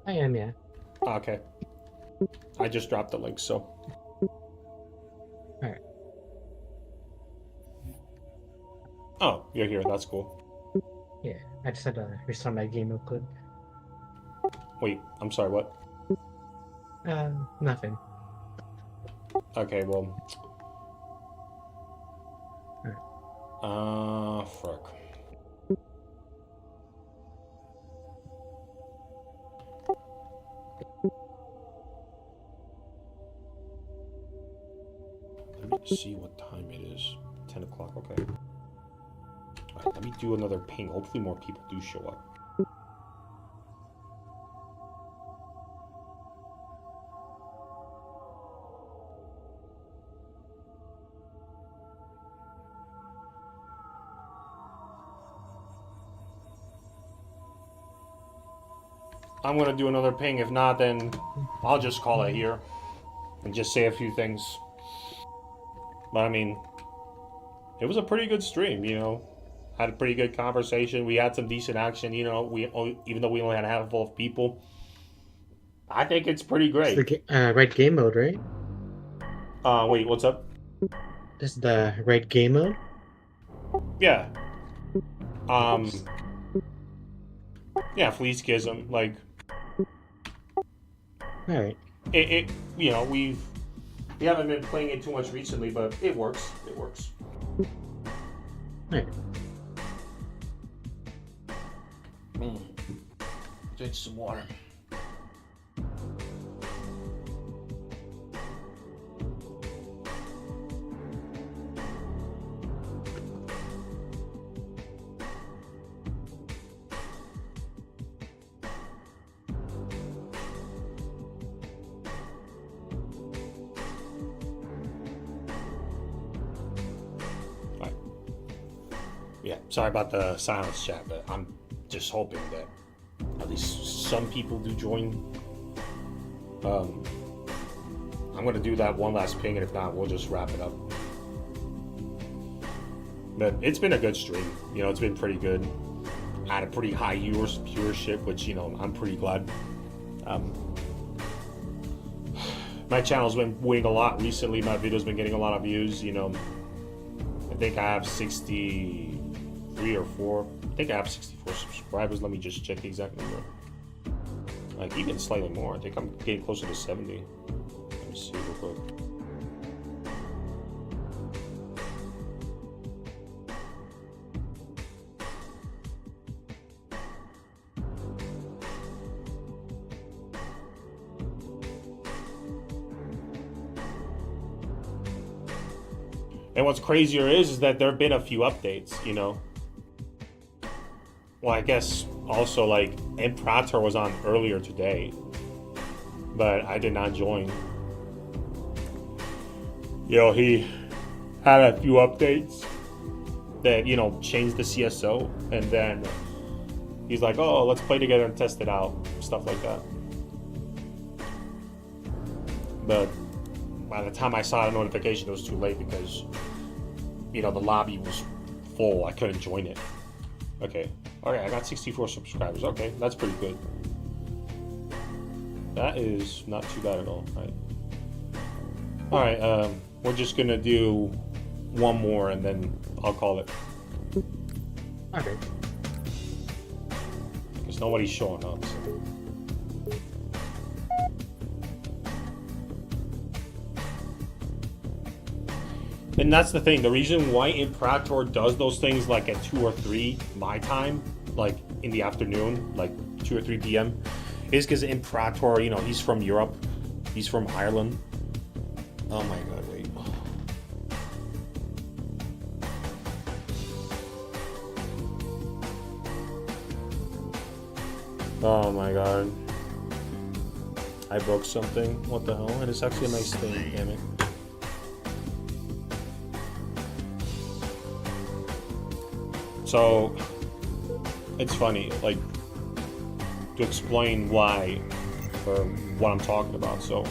[SPEAKER 9] I am, yeah.
[SPEAKER 3] Okay. I just dropped the link, so.
[SPEAKER 9] Alright.
[SPEAKER 3] Oh, you're here. That's cool.
[SPEAKER 9] Yeah, I just had to restart my game real quick.
[SPEAKER 3] Wait, I'm sorry, what?
[SPEAKER 9] Nothing.
[SPEAKER 3] Okay, well. Fuck. Let me see what time it is. 10 o'clock, okay. Alright, let me do another ping. Hopefully more people do show up. I'm gonna do another ping. If not, then I'll just call it here and just say a few things. But I mean, it was a pretty good stream, you know. Had a pretty good conversation. We had some decent action, you know. Even though we only had a handful of people, I think it's pretty great.
[SPEAKER 9] It's the right game mode, right?
[SPEAKER 3] Wait, what's up?
[SPEAKER 9] This is the right game mode?
[SPEAKER 3] Yeah. Yeah, Flea Schism, like.
[SPEAKER 9] All right.
[SPEAKER 3] It you know, we haven't been playing it too much recently, but it works. It works.
[SPEAKER 9] All right.
[SPEAKER 3] Drink some water. Yeah, sorry about the silence chat, but I'm just hoping that at least some people do join. I'm gonna do that one last ping, and if not, we'll just wrap it up. But it's been a good stream. You know, it's been pretty good. I had a pretty high viewership, which, you know, I'm pretty glad. My channel's been winning a lot recently. My video's been getting a lot of views, you know. I think I have 63 or 4. I think I have 64 subscribers. Let me just check the exact number. Like, even slightly more. I think I'm getting closer to 70. Let me see real quick. And what's crazier is that there have been a few updates, you know. Well, I guess also, like, Imperator was on earlier today, but I did not join. You know, he had a few updates.
[SPEAKER 1] that, you know, changed the CSO, and then he's like, oh, let's play together and test it out, stuff like that. But by the time I saw the notification, it was too late because, you know, the lobby was full. I couldn't join it. Okay, I got 64 subscribers. Okay, that's pretty good. That is not too bad at all, right? All right, we're just gonna do one more and then I'll call it.
[SPEAKER 9] Okay.
[SPEAKER 1] Because nobody's showing up. So. And that's the thing. The reason why Imperator does those things like at 2 or 3 my time, like in the afternoon, like 2 or 3 p.m., is because Imperator, you know, he's from Europe. He's from Ireland. Oh my god, wait. Oh my god. I broke something. What the hell? And it's actually a nice thing, damn it. So, it's funny, like, to explain why, or what I'm talking about. So,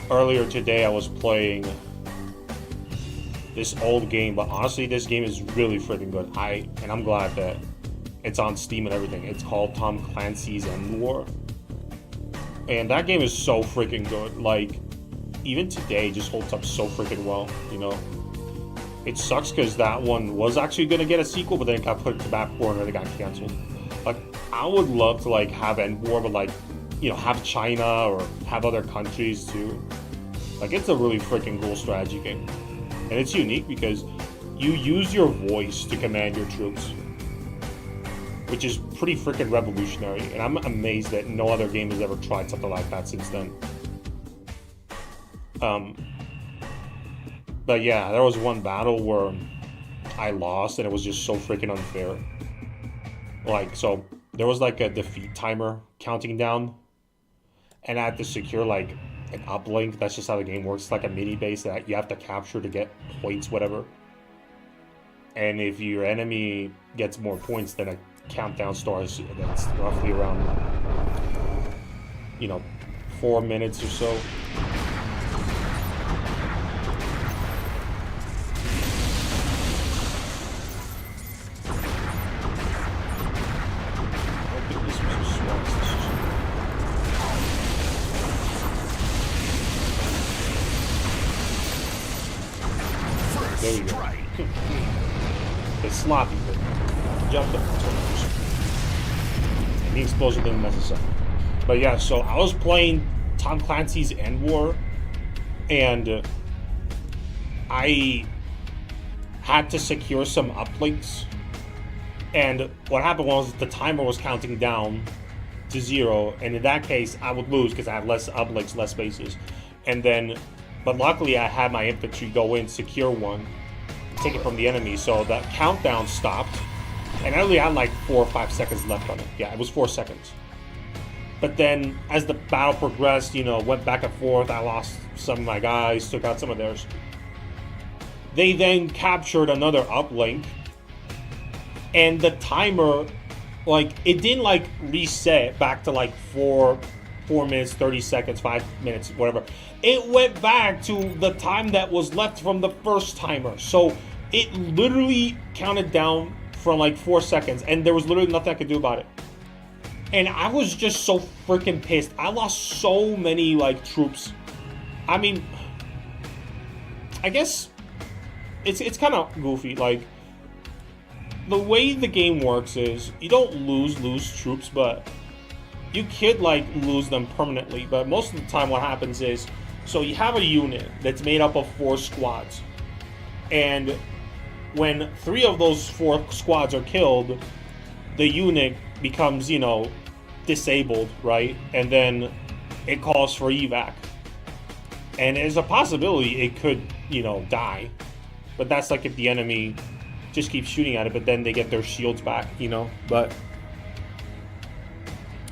[SPEAKER 1] earlier today I was playing this old game, but honestly, this game is really freaking good. And I'm glad that it's on Steam and everything. It's called Tom Clancy's End War. And that game is so freaking good. Like, even today, it just holds up so freaking well, you know? It sucks because that one was actually going to get a sequel, but then it got put to back burner and it got canceled. Like, I would love to, like, have End War, but, like, you know, have China or have other countries too. Like, it's a really freaking cool strategy game. And it's unique because you use your voice to command your troops, which is pretty freaking revolutionary. And I'm amazed that no other game has ever tried something like that since then. But yeah, there was one battle where I lost and it was just so freaking unfair. Like, so there was like a defeat timer counting down and I had to secure like an uplink. That's just how the game works. It's like a mini base that you have to capture to get points, whatever. And if your enemy gets more points, then a countdown starts. That's roughly around, you know, 4 minutes or so. There we go. It's sloppy, but jumped up. And the explosion didn't mess us up. But yeah, so I was playing Tom Clancy's End War, and I had to secure some uplinks. And what happened was the timer was counting down to 0, and in that case, I would lose because I have less uplinks, less bases. And then, but luckily I had my infantry go in, secure one, take it from the enemy, so that countdown stopped. And I only had like 4 or 5 seconds left on it. Yeah, it was 4 seconds. But then, as the battle progressed, you know, went back and forth, I lost some of my guys, took out some of theirs. They then captured another uplink, and the timer, like, it didn't like reset back to like 4 minutes, 30 seconds, 5 minutes, whatever. It went back to the time that was left from the first timer. So it literally counted down from like 4 seconds, and there was literally nothing I could do about it. And I was just so freaking pissed. I lost so many like troops. I mean, I guess it's kind of goofy. Like, the way the game works is you don't lose troops, but you could like lose them permanently. But most of the time what happens is, so you have a unit that's made up of 4 squads, and when 3 of those 4 squads are killed, the unit becomes, you know, disabled, right? And then it calls for evac, and there's a possibility it could, you know, die. But that's like if the enemy just keeps shooting at it, but then they get their shields back, you know. But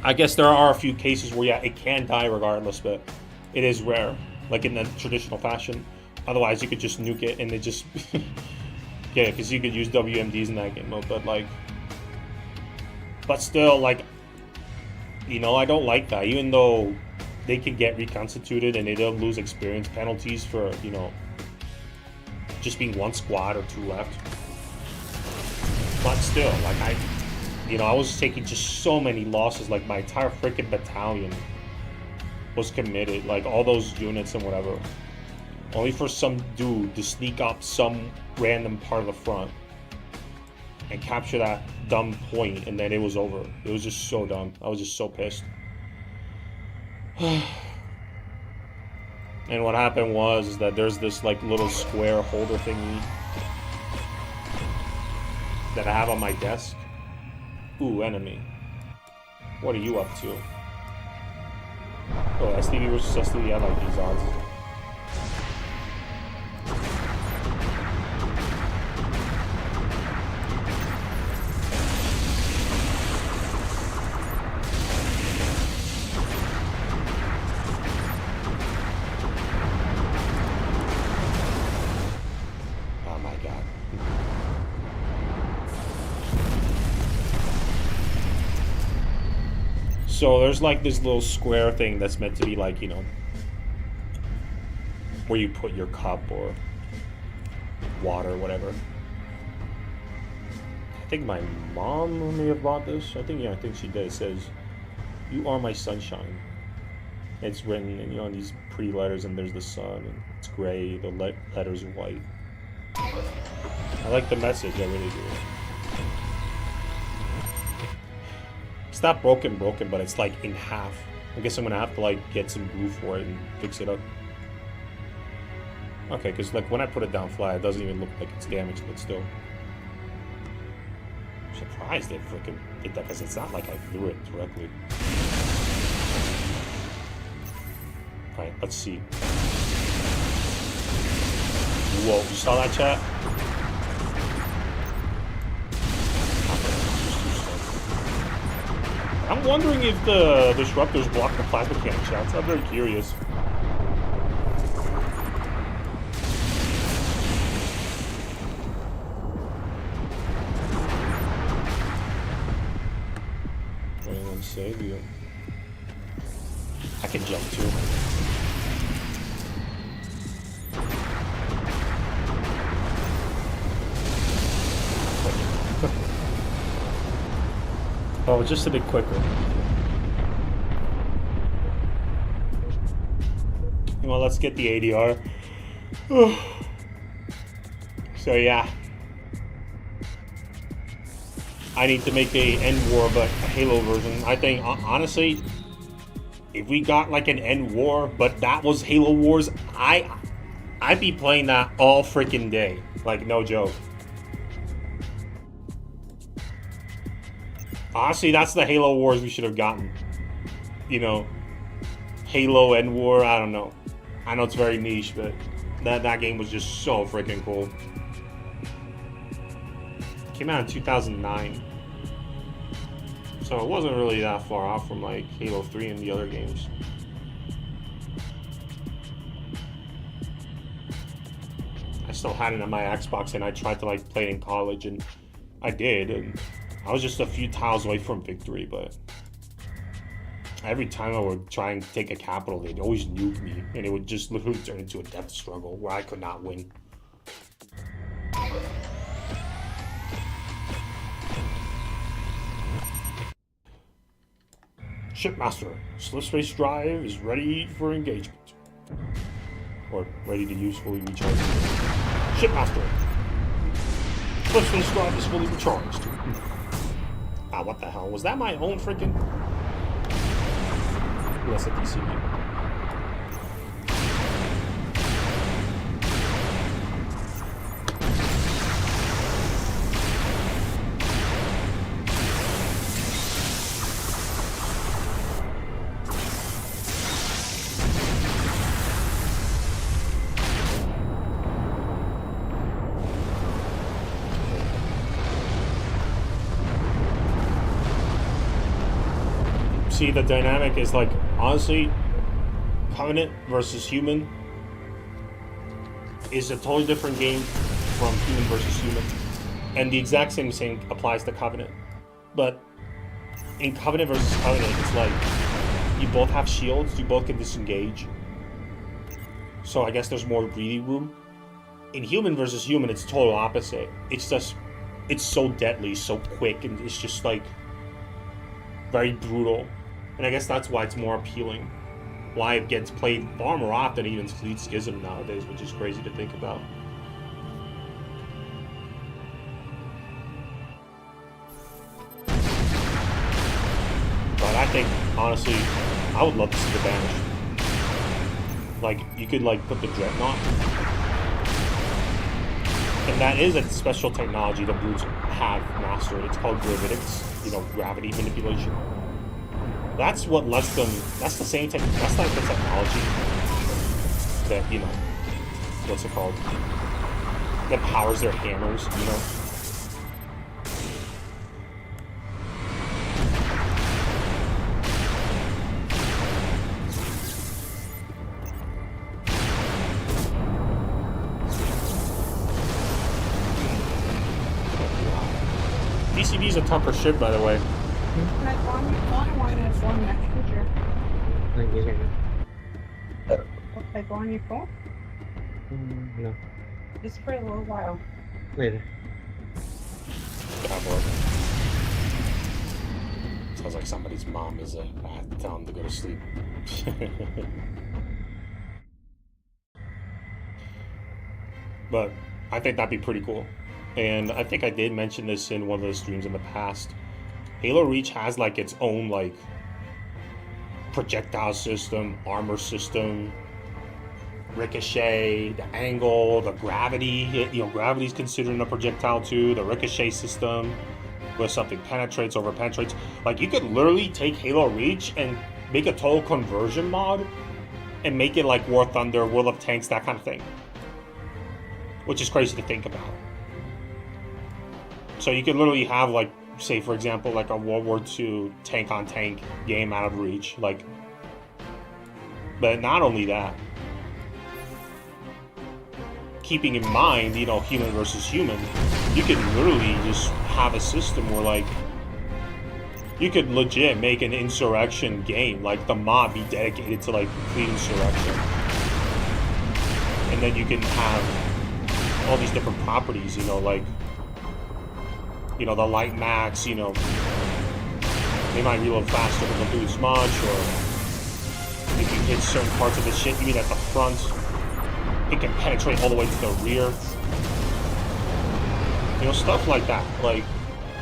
[SPEAKER 1] I guess there are a few cases where, yeah, it can die regardless, but it is rare, like in the traditional fashion. Otherwise, you could just nuke it and it just
[SPEAKER 3] Yeah, because you could use WMDs in that game mode, but like, but still, like, you know, I don't like that. Even though they can get reconstituted and they don't lose experience penalties for, you know, just being one squad or two left. But still, like, I was taking just so many losses. Like, my entire freaking battalion was committed. Like, all those units and whatever. Only for some dude to sneak up some random part of the front and capture that dumb point, and then it was over. It was just so dumb. I was just so pissed. And what happened was that there's this like little square holder thingy that I have on my desk. Ooh, enemy. What are you up to? Oh, STV versus STV, I like these odds. So there's like this little square thing that's meant to be like, you know, where you put your cup or water or whatever. I think my mom may have bought this. I think she did. It says, "You are my sunshine." It's written, you know, in these pretty letters, and there's the sun, and it's gray. The letters are white. I like the message. I really do. It's not broken, but it's like in half. I guess I'm gonna have to like get some glue for it and fix it up. Okay, because like when I put it down flat, it doesn't even look like it's damaged, but still. I'm surprised they freaking did that, because it's not like I threw it directly. Alright, let's see. Whoa, you saw that, chat? I'm wondering if the disruptors block the plasma cannon shots. I'm very curious. Anyone save you? I can jump too. Oh, just a bit quicker. Well, let's get the ADR. So yeah. I need to make a End War, but a Halo version. I think, honestly, if we got like an End War, but that was Halo Wars, I'd be playing that all freaking day. Like, no joke. Honestly, that's the Halo Wars we should have gotten. You know, Halo End War, I don't know. I know it's very niche, but that game was just so freaking cool. It came out in 2009. So it wasn't really that far off from like Halo 3 and the other games. I still had it on my Xbox, and I tried to like play it in college, and I did, and I was just a few tiles away from victory, but every time I would try and take a capital, they'd always nuke me, and it would just literally turn into a death struggle where I could not win. Shipmaster, Slipspace drive is ready for engagement. Or ready to use fully recharged. Shipmaster, Slipspace drive is fully recharged. Ah, what the hell? Was that my own freaking? That's a DCU. See, the dynamic is like, honestly, Covenant versus Human is a totally different game
[SPEAKER 1] from human versus human. And the exact same thing applies to Covenant. But in Covenant versus Covenant, it's like you both have shields, you both can disengage. So I guess there's more breathing room. In human versus human, it's total opposite. It's just, it's so deadly, so quick, and it's just like very brutal. And I guess that's why it's more appealing. Why it gets played far more often than even Fleet Schism nowadays, which is crazy to think about. But I think, honestly, I would love to see the Banished. Like, you could, like, put the Dreadnought. And that is a special technology the Brutes have mastered. It's called gravitics, you know, gravity manipulation. That's what lets them, that's the same tech, that's like the technology that, you know, what's it called? That powers their hammers, you know? DCB is a tougher ship, by the way.
[SPEAKER 9] Can I go on your phone next picture?
[SPEAKER 10] Thank you.
[SPEAKER 9] Can I go on your phone?
[SPEAKER 10] No.
[SPEAKER 9] Just for a little while.
[SPEAKER 10] Later.
[SPEAKER 1] God, boy. Sounds like somebody's mom is I have to tell him to go to sleep. But I think that'd be pretty cool. And I think I did mention this in one of the streams in the past. Halo Reach has like its own like projectile system, armor system, ricochet, the angle, the gravity. You know, gravity's considered a projectile too. The ricochet system, where something penetrates, over penetrates. Like you could literally take Halo Reach and make a total conversion mod and make it like War Thunder, World of Tanks, that kind of thing. Which is crazy to think about. So you could literally have like, say for example, like a World War II tank on tank game out of Reach, like. But not only that, keeping in mind, you know, human versus human, you could literally just have a system where like, you could legit make an insurrection game, like the mod be dedicated to like complete insurrection. And then you can have all these different properties, you know, like, you know, the light max, you know, they might reload faster but they'll do as much, or if you hit certain parts of the ship, you mean at the front, it can penetrate all the way to the rear. You know, stuff like that. Like,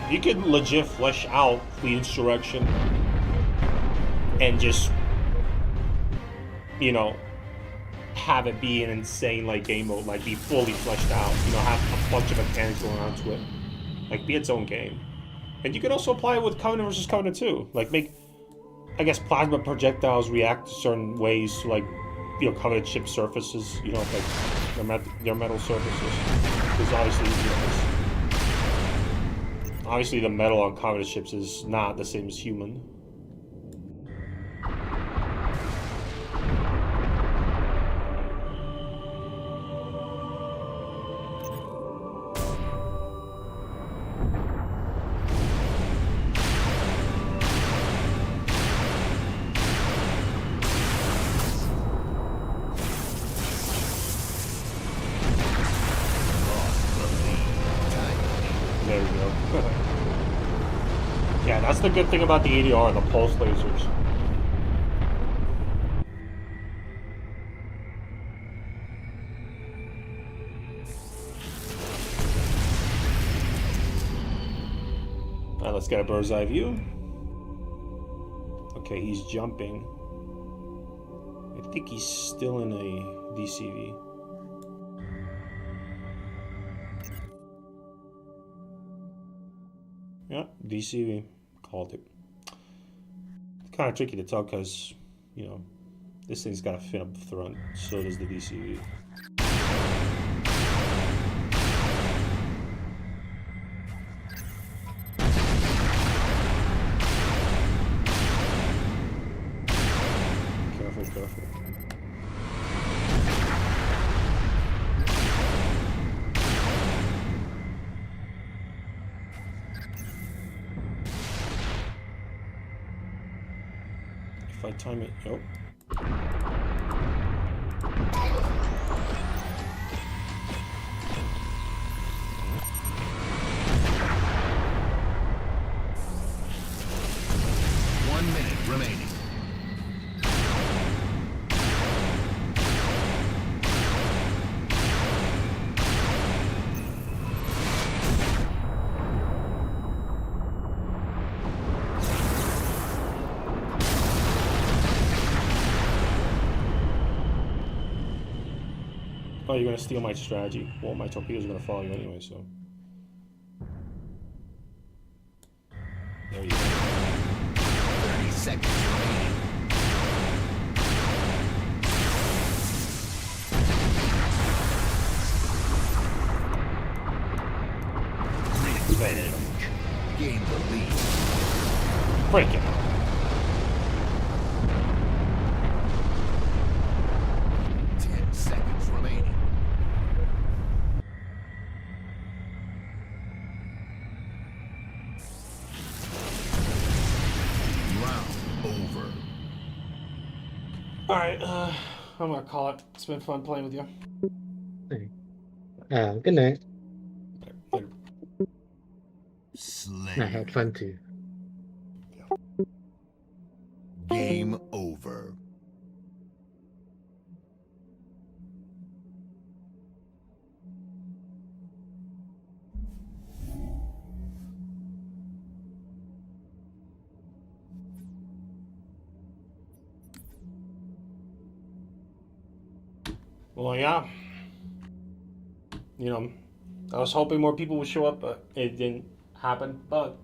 [SPEAKER 1] you could legit flesh out the insurrection and just, you know, have it be an insane, like, game mode, like, be fully fleshed out, you know, have a bunch of mechanics going on to it. Like, be its own game. And you could also apply it with Covenant versus Covenant too. Like, make, I guess, plasma projectiles react to certain ways to, like, you know, Covenant ship surfaces, you know, like, their metal surfaces. Because obviously, you know, obviously the metal on Covenant ships is not the same as human. Yeah, that's the good thing about the ADR, the pulse lasers. Alright, let's get a bird's eye view. Okay, he's jumping. I think he's still in a DCV. Yeah, DCV. Called it. It's kind of tricky to tell because, you know, this thing's got a fin up front, so does the DCV. Careful, careful.
[SPEAKER 3] I time it. Oh.
[SPEAKER 2] Remaining.
[SPEAKER 3] Oh, you're gonna steal my strategy? Well, my torpedoes are gonna follow you anyway, so. There you go.
[SPEAKER 2] 30 seconds remaining. Revenge. Gain the lead.
[SPEAKER 3] Break it. Alright, I'm gonna call it. It's been fun playing with you.
[SPEAKER 10] Good night.
[SPEAKER 3] Later.
[SPEAKER 10] I had fun too.
[SPEAKER 2] Game over.
[SPEAKER 3] Well, yeah. You know, I was hoping more people would show up, but it didn't happen. But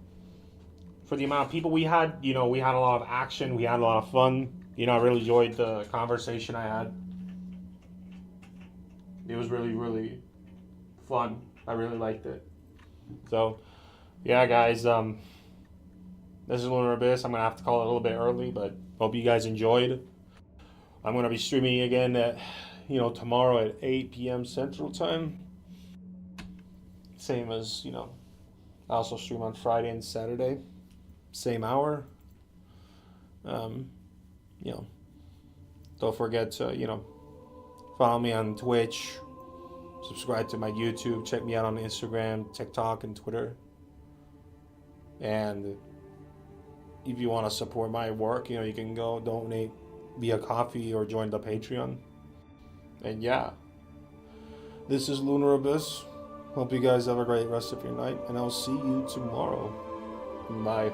[SPEAKER 3] for the amount of people we had, you know, we had a lot of action. We had a lot of fun. You know, I really enjoyed the conversation I had. It was really, really fun. I really liked it. So, yeah, guys, this is Lunar Abyss. I'm going to have to call it a little bit early, but hope you guys enjoyed. I'm going to be streaming again at, you know, tomorrow at 8 p.m. Central Time. Same as, you know, I also stream on Friday and Saturday. Same hour. You know, don't forget to, you know, follow me on Twitch. Subscribe to my YouTube. Check me out on Instagram, TikTok, and Twitter. And if you want to support my work, you know, you can go donate via Kofi or join the Patreon. And yeah, this is Lunar Abyss. Hope you guys have a great rest of your night, and I'll see you tomorrow. Bye.